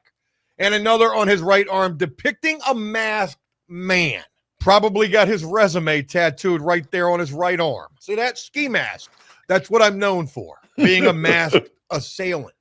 and another on his right arm depicting a masked man. Probably got his resume tattooed right there on his right arm. See that? Ski mask. That's what I'm known for, being a masked assailant.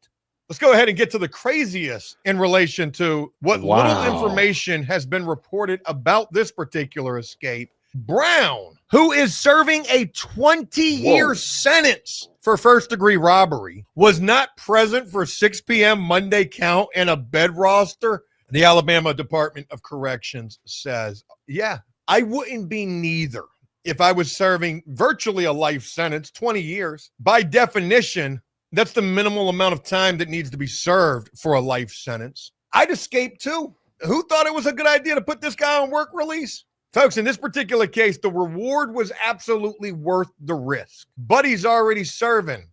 Let's go ahead and get to the craziest in relation to what little information has been reported about this particular escape. Brown, who is serving a 20-year sentence for first-degree robbery, was not present for 6 p.m. Monday count and a bed roster. The Alabama Department of Corrections says, yeah, I wouldn't be neither if I was serving virtually a life sentence, 20 years. By definition, that's the minimal amount of time that needs to be served for a life sentence. I'd escape too. Who thought it was a good idea to put this guy on work release? Folks, in this particular case, the reward was absolutely worth the risk. Buddy's already serving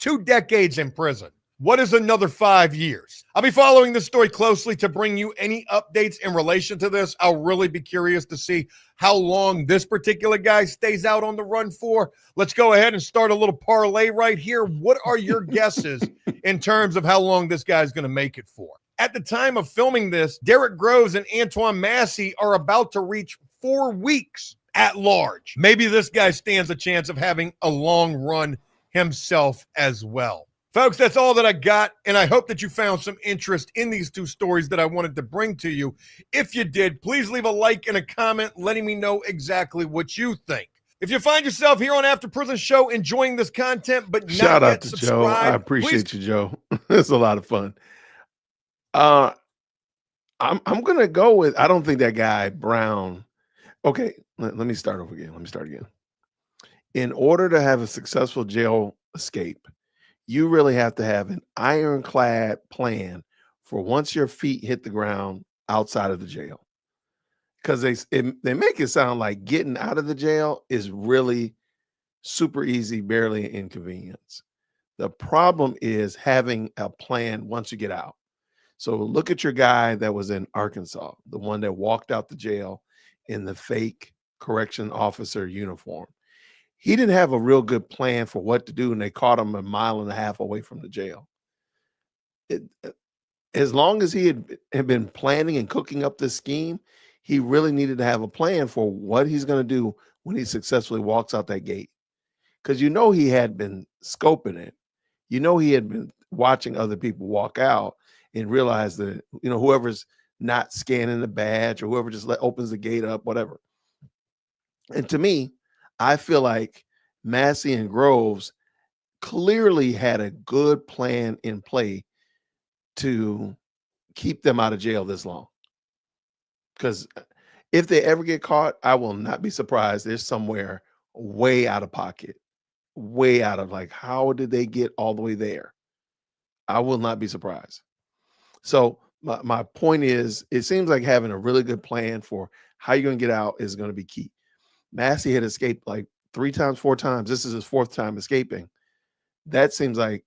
2 decades in prison. What is another 5 years? I'll be following this story closely to bring you any updates in relation to this. I'll really be curious to see how long this particular guy stays out on the run for. Let's go ahead and start a little parlay right here. What are your guesses in terms of how long this guy's going to make it for? At the time of filming this, Derek Groves and Antoine Massie are about to reach 4 weeks at large. Maybe this guy stands a chance of having a long run himself as well. Folks, that's all that I got, and I hope that you found some interest in these 2 stories that I wanted to bring to you. If you did, please leave a like and a comment letting me know exactly what you think. If you find yourself here on After Prison Show enjoying this content, but not yet subscribed, Joe. I appreciate you, Joe. It's a lot of fun. I'm going to go with, I don't think that guy, Brown. Okay, let me start over again. Let me start again. In order to have a successful jail escape, you really have to have an ironclad plan for once your feet hit the ground outside of the jail. Because they make it sound like getting out of the jail is really super easy, barely an inconvenience. The problem is having a plan once you get out. So look at your guy that was in Arkansas, the one that walked out the jail in the fake correction officer uniform. He didn't have a real good plan for what to do, and they caught him 1.5 miles away from the jail. As long as he had been planning and cooking up this scheme, he really needed to have a plan for what he's going to do when he successfully walks out that gate. Because he had been scoping it. He had been watching other people walk out and realize that, whoever's not scanning the badge or whoever just opens the gate up, whatever. And to me, I feel like Massie and Groves clearly had a good plan in play to keep them out of jail this long. Because if they ever get caught, I will not be surprised. They're somewhere way out of pocket, way out of how did they get all the way there? I will not be surprised. So my point is, it seems like having a really good plan for how you're going to get out is going to be key. Massie had escaped 3 times, 4 times. This is his 4th time escaping. That seems like,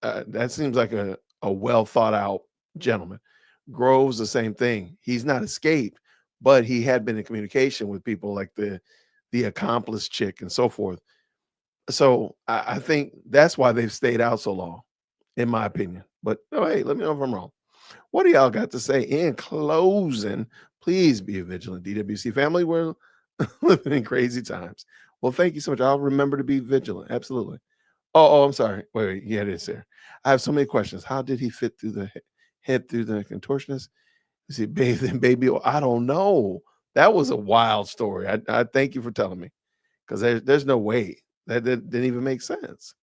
that seems like a well thought out gentleman. Groves, the same thing. He's not escaped, but he had been in communication with people like the accomplice chick and so forth. So I think that's why they've stayed out so long, in my opinion. But oh, hey, let me know if I'm wrong. What do y'all got to say in closing? Please be vigilant, DWC family. We're living in crazy times. Well, thank you so much. I'll remember to be vigilant. Absolutely. Oh, I'm sorry. Wait. Yeah, it is there. I have so many questions. How did he fit through the head through the contortionist? Is he bathed in baby oil? I don't know. That was a wild story. I thank you for telling me, because there's no way that didn't even make sense.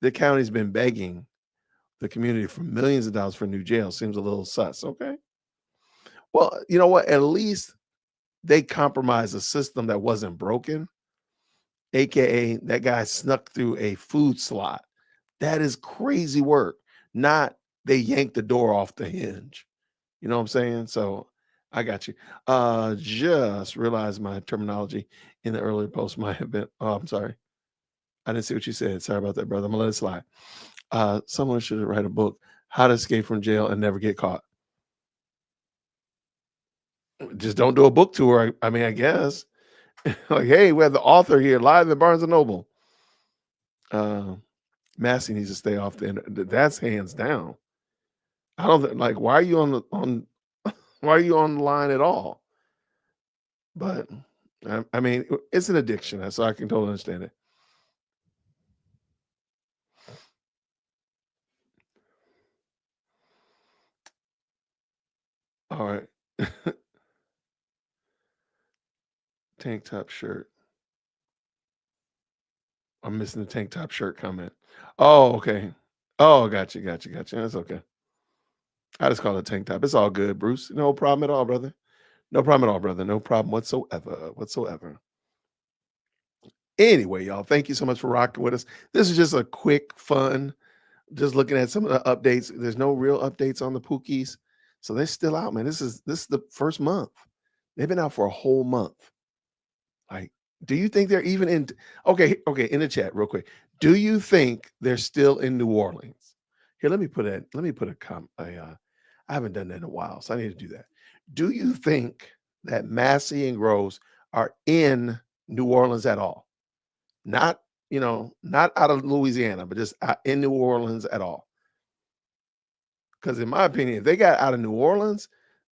The county's been begging the community for millions of dollars for a new jail. Seems a little sus. Okay. Well, you know what? At least they compromised a system that wasn't broken, aka that guy snuck through a food slot. That is crazy work. Not they yanked the door off the hinge. You know what I'm saying? So I got you. Just realized my terminology in the earlier post might have been. Oh, I'm sorry. I didn't see what you said. Sorry about that, brother. I'm gonna let it slide. Someone should write a book, How to Escape from Jail and Never Get Caught. Just don't do a book tour. I mean, I guess. Like, hey, we have the author here live at Barnes and Noble. Massie needs to stay off the internet. That's hands down. I don't like. Why are you on why are you on the line at all? But I mean, it's an addiction, so I can totally understand it. All right. Tank top shirt. I'm missing the tank top shirt comment. Oh, okay. Oh, gotcha. That's okay. I just call it tank top. It's all good, Bruce. No problem at all, brother. No problem at all, brother. No problem whatsoever. Anyway, y'all, thank you so much for rocking with us. This is just a quick, fun, just looking at some of the updates. There's no real updates on the Pookies, so they're still out, man. This is the first month. They've been out for a whole month. Like, do you think they're even in? Okay, in the chat, real quick. Do you think they're still in New Orleans? Here, let me put I haven't done that in a while, so I need to do that. Do you think that Massie and Groves are in New Orleans at all? Not, not out of Louisiana, but just in New Orleans at all. Because in my opinion, if they got out of New Orleans,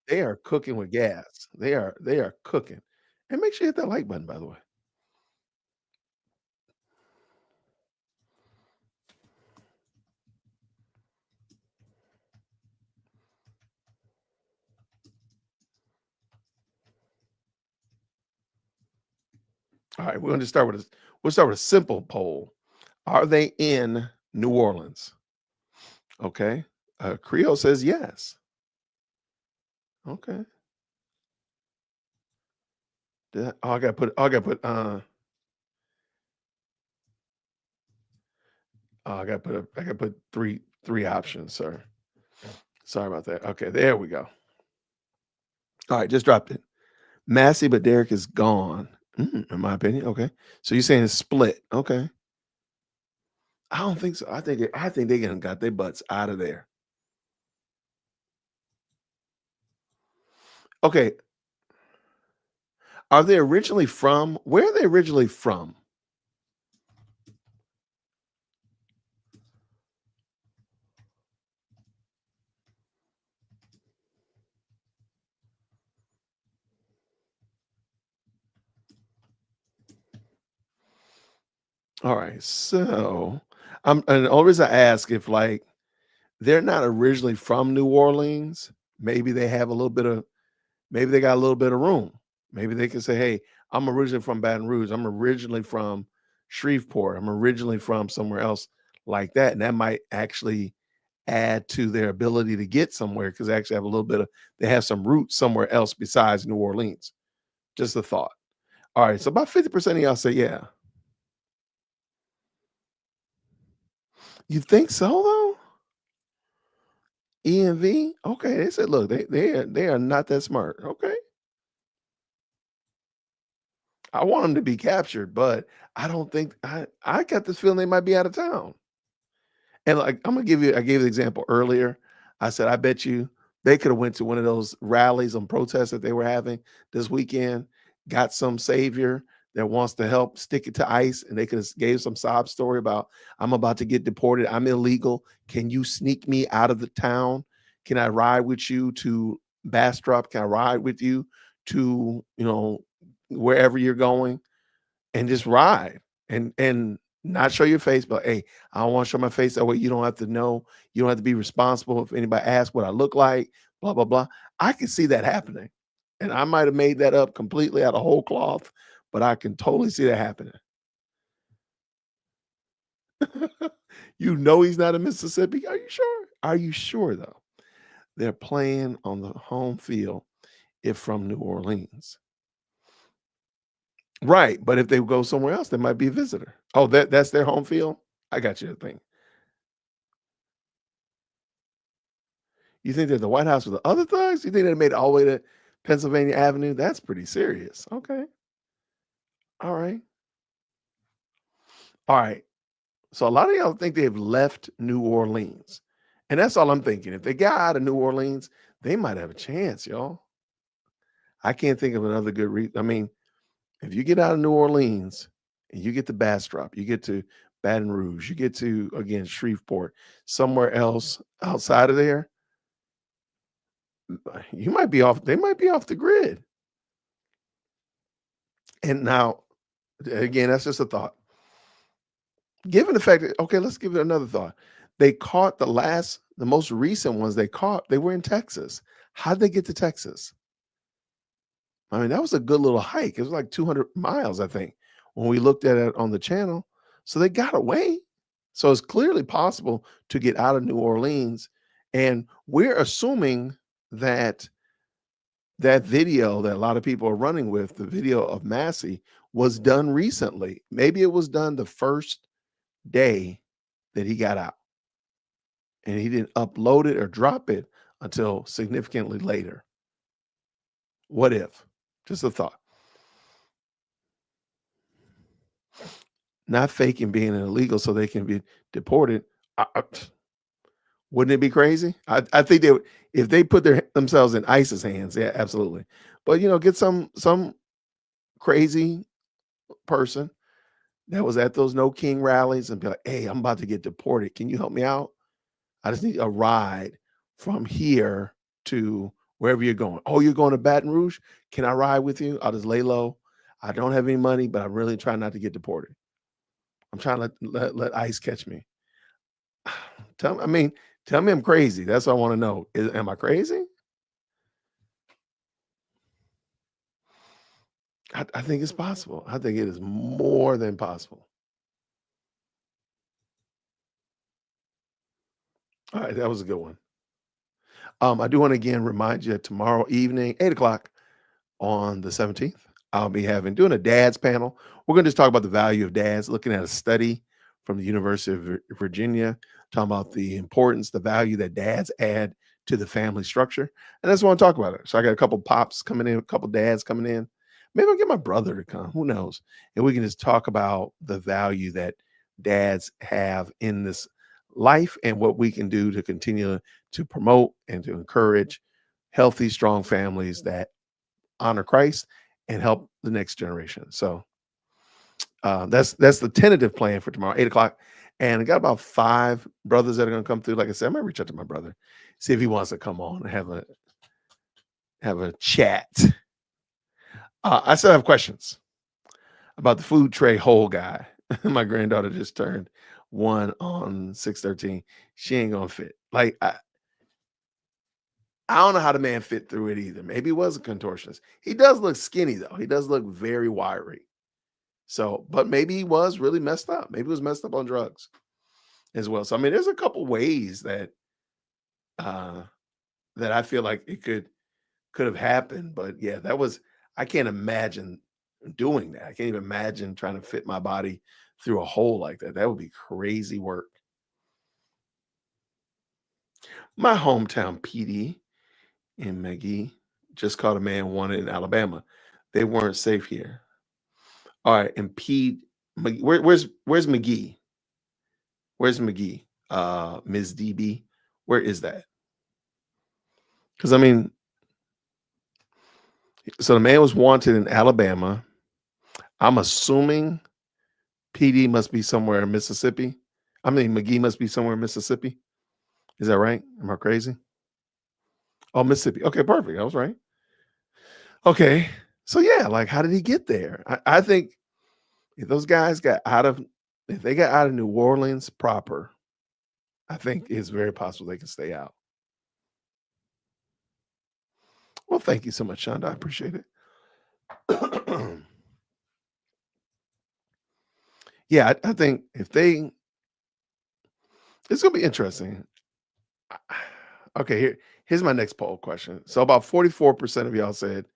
they are cooking with gas. They are cooking. And make sure you hit that like button, by the way. All right, we'll start with a simple poll. Are they in New Orleans? Okay. Creole says yes. Okay. I gotta put three options, sir. Sorry about that. Okay, there we go. All right, just dropped it. Massie, but Derek is gone. In my opinion. Okay. So you're saying it's split. Okay. I don't think so. I think they got their butts out of there. Okay. Are they originally from? Where are they originally from? All right. So and the only reason I ask, if like they're not originally from New Orleans, maybe they have a little bit of maybe they got a little bit of room. Maybe they can say, hey, I'm originally from Baton Rouge. I'm originally from Shreveport. I'm originally from somewhere else like that. And that might actually add to their ability to get somewhere, because they actually have a little bit of they have some roots somewhere else besides New Orleans. Just a thought. All right. So about 50% of y'all say yeah. You think so though? ENV? Okay. They said, look, they are not that smart. Okay. I want them to be captured, but I don't think I got this feeling they might be out of town. And like I gave the example earlier. I said, I bet you They could have went to one of those rallies and protests that they were having this weekend, got some savior that wants to help stick it to ICE, and they could have gave some sob story about, I'm about to get deported. I'm illegal. Can you sneak me out of the town? Can I ride with you to Bastrop? Can I ride with you to, wherever you're going, and just ride and not show your face, but hey, I don't want to show my face. That way you don't have to know, you don't have to be responsible if anybody asks what I look like, blah, blah, blah. I can see that happening. And I might have made that up completely out of whole cloth, but I can totally see that happening. He's not in Mississippi. Are you sure? Are you sure though? They're playing on the home field if from New Orleans. Right. But if they go somewhere else, they might be a visitor. Oh, that's their home field? I got you a thing. You think they're the White House with the other thugs? You think they made it all the way to Pennsylvania Avenue? That's pretty serious. Okay. All right. All right. So a lot of y'all think they've left New Orleans. And that's all I'm thinking. If they got out of New Orleans, they might have a chance, y'all. I can't think of another good reason. I mean, if you get out of New Orleans and you get to Bastrop, you get to Baton Rouge, you get to, again, Shreveport, somewhere else outside of there, you might be off. They might be off the grid. And now, again, that's just a thought. Given the fact that, okay, let's give it another thought. They caught the most recent ones they caught, they were in Texas. How'd they get to Texas? I mean, that was a good little hike. It was like 200 miles, I think, when we looked at it on the channel. So they got away. So it's clearly possible to get out of New Orleans. And we're assuming that that video that a lot of people are running with, the video of Massie, was done recently. Maybe it was done the first day that he got out. And he didn't upload it or drop it until significantly later. What if? Just a thought. Not faking being illegal so they can be deported. Wouldn't it be crazy? I think they would, if they put themselves in ICE's hands. Yeah, absolutely. But get some crazy person that was at those No King rallies and be like, hey, I'm about to get deported. Can you help me out? I just need a ride from here to wherever you're going. Oh, you're going to Baton Rouge? Can I ride with you? I'll just lay low. I don't have any money, but I'm really trying not to get deported. I'm trying to let ICE catch me. Tell me I'm crazy. That's what I want to know. Am I crazy? I think it's possible. I think it is more than possible. All right, that was a good one. I do want to again remind you that tomorrow evening, 8:00 on the 17th, I'll be doing a dads panel. We're going to just talk about the value of dads, looking at a study from the University of Virginia, talking about the importance, the value that dads add to the family structure. And I just want to talk about it. So I got a couple pops coming in, a couple dads coming in. Maybe I'll get my brother to come. Who knows? And we can just talk about the value that dads have in this life and what we can do to continue to promote and to encourage healthy, strong families that honor Christ and help the next generation. So that's the tentative plan for tomorrow, 8:00. And I got about 5 brothers that are going to come through. Like I said, I might reach out to my brother, see if he wants to come on and have a chat. I still have questions about the food tray hole guy. My granddaughter just turned 1 on 6/13. She ain't gonna fit. Like I don't know how the man fit through it either. Maybe he was a contortionist. He does look skinny though. He does look very wiry. So, but maybe he was really messed up. Maybe he was messed up on drugs as well. So, I mean, there's a couple ways that that I feel like it could have happened. But yeah, I can't imagine doing that. I can't even imagine trying to fit my body through a hole like that. That would be crazy work. My hometown PD in McGee just caught a man wanted in Alabama. They weren't safe here. All right, and Pete, where's McGee? Where's McGee? Ms. DB, where is that? Because I mean, so the man was wanted in Alabama. I'm assuming PD must be somewhere in Mississippi. I mean, McGee must be somewhere in Mississippi. Is that right? Am I crazy? Oh, Mississippi. Okay, perfect. I was right. Okay. So yeah, like how did he get there? I think if those guys if they got out of New Orleans proper, I think it's very possible they can stay out. Well, thank you so much, Shonda. I appreciate it. Yeah, I think if they, it's gonna be interesting. Okay, here's my next poll question. So about 44% of y'all said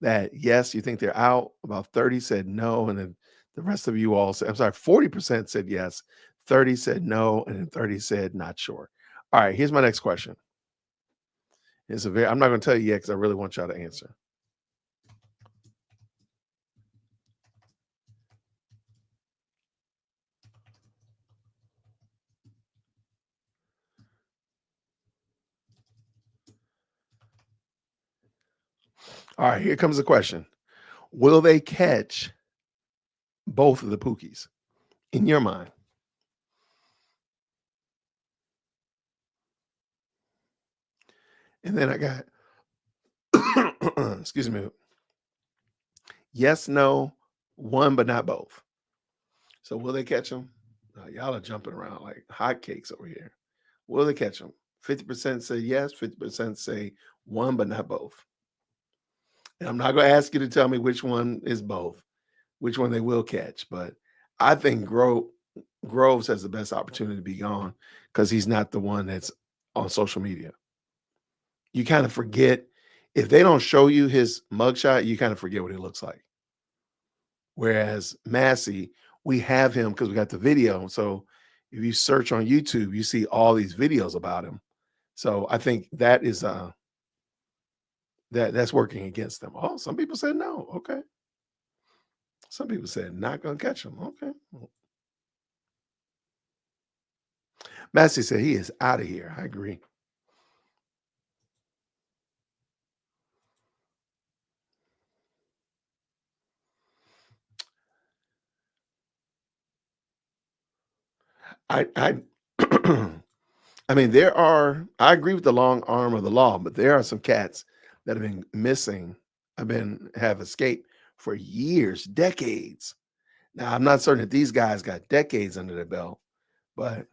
that yes, you think they're out. About 30 said no, and then the rest of you all said, I'm sorry, 40% said yes, 30 said no, and then 30 said not sure. All right, here's my next question. I'm not going to tell you yet because I really want y'all to answer. All right, here comes the question. Will they catch both of the Pookies in your mind? And then I got, excuse me, yes, no, one, but not both. So will they catch them? Y'all are jumping around like hotcakes over here. Will they catch them? 50% say yes, 50% say one, but not both. And I'm not going to ask you to tell me which one is both, which one they will catch. But I think Groves has the best opportunity to be gone because he's not the one that's on social media. You kind of forget, if they don't show you his mugshot, you kind of forget what he looks like. Whereas Massie, we have him because we got the video. So if you search on YouTube, you see all these videos about him. So I think that is that's working against them. Oh, some people said no. Okay. Some people said not gonna catch him. Okay. Massie said he is out of here. I agree. I I mean, I agree with the long arm of the law, but there are some cats that have been missing, have escaped for years, decades. Now, I'm not certain that these guys got decades under their belt, but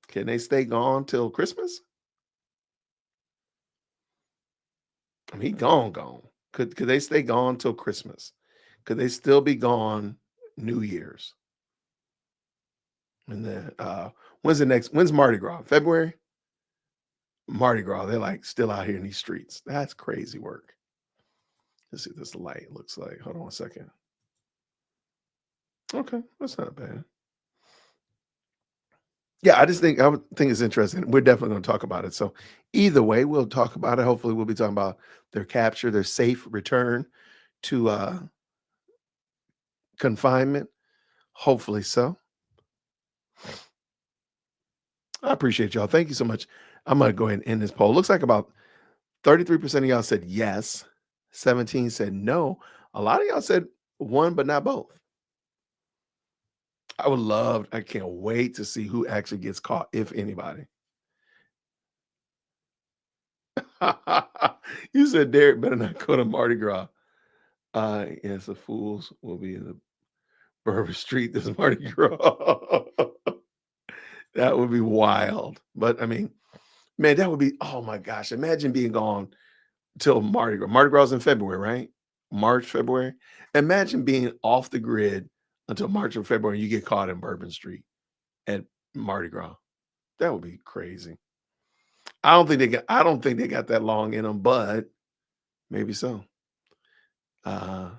can they stay gone till Christmas? I mean, he gone. Could they stay gone till Christmas? Could they still be gone New Year's? And then when's Mardi Gras? February? Mardi Gras. They're like still out here in these streets. That's crazy work. Let's see what this light looks like. Hold on a second. Okay, that's not bad. Yeah, I would think it's interesting. We're definitely going to talk about it. So either way, we'll talk about it. Hopefully, we'll be talking about their capture, their safe return to confinement. Hopefully so. I appreciate y'all. Thank you so much. I'm going to go ahead and end this poll. Looks like about 33% of y'all said yes. 17 said no. A lot of y'all said one, but not both. I can't wait to see who actually gets caught, if anybody. You said Derek better not go to Mardi Gras. Yes, the fools will be in the Bourbon Street this Mardi Gras. That would be wild. But I mean, man, that would be, oh my gosh. Imagine being gone till Mardi Gras. Mardi Gras is in February, right? March, February. Imagine being off the grid until March or February and you get caught in Bourbon Street at Mardi Gras. That would be crazy. I don't think they got that long in them, but maybe so. I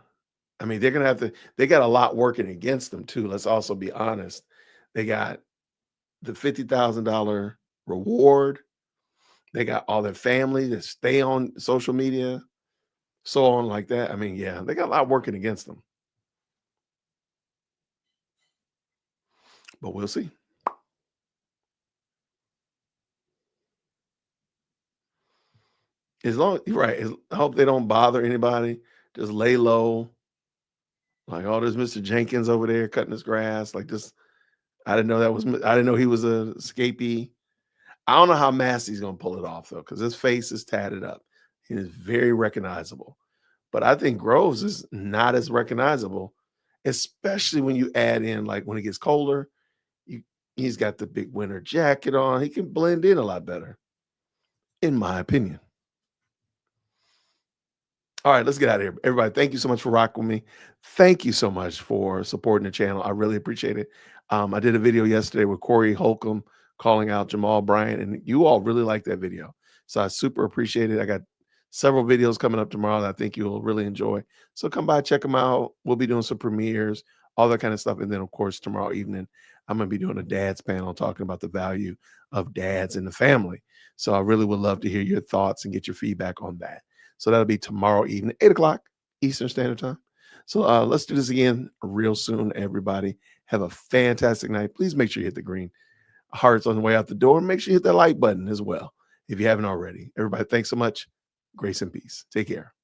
mean, they got a lot working against them too. Let's also be honest. They got the $50,000 reward. They got all their family that stay on social media, so on like that. I mean, yeah, they got a lot working against them. But we'll see. As long, right. I hope they don't bother anybody. Just lay low. Like, oh, there's Mr. Jenkins over there cutting his grass. Like, just I didn't know that was. I didn't know he was a escapee. I don't know how Massey's gonna pull it off though, because his face is tatted up. He is very recognizable. But I think Groves is not as recognizable, especially when you add in like when it gets colder. He's got the big winter jacket on. He can blend in a lot better, in my opinion. All right, let's get out of here. Everybody, thank you so much for rocking with me. Thank you so much for supporting the channel. I really appreciate it. I did a video yesterday with Corey Holcomb calling out Jamal Bryant, and you all really liked that video. So I super appreciate it. I got several videos coming up tomorrow that I think you'll really enjoy. So come by, check them out. We'll be doing some premieres, all that kind of stuff. And then, of course, tomorrow evening, I'm going to be doing a dads panel talking about the value of dads in the family. So I really would love to hear your thoughts and get your feedback on that. So that'll be tomorrow evening, 8 o'clock Eastern Standard Time. So let's do this again real soon, everybody. Have a fantastic night. Please make sure you hit the green hearts on the way out the door. Make sure you hit that like button as well if you haven't already. Everybody, thanks so much. Grace and peace. Take care.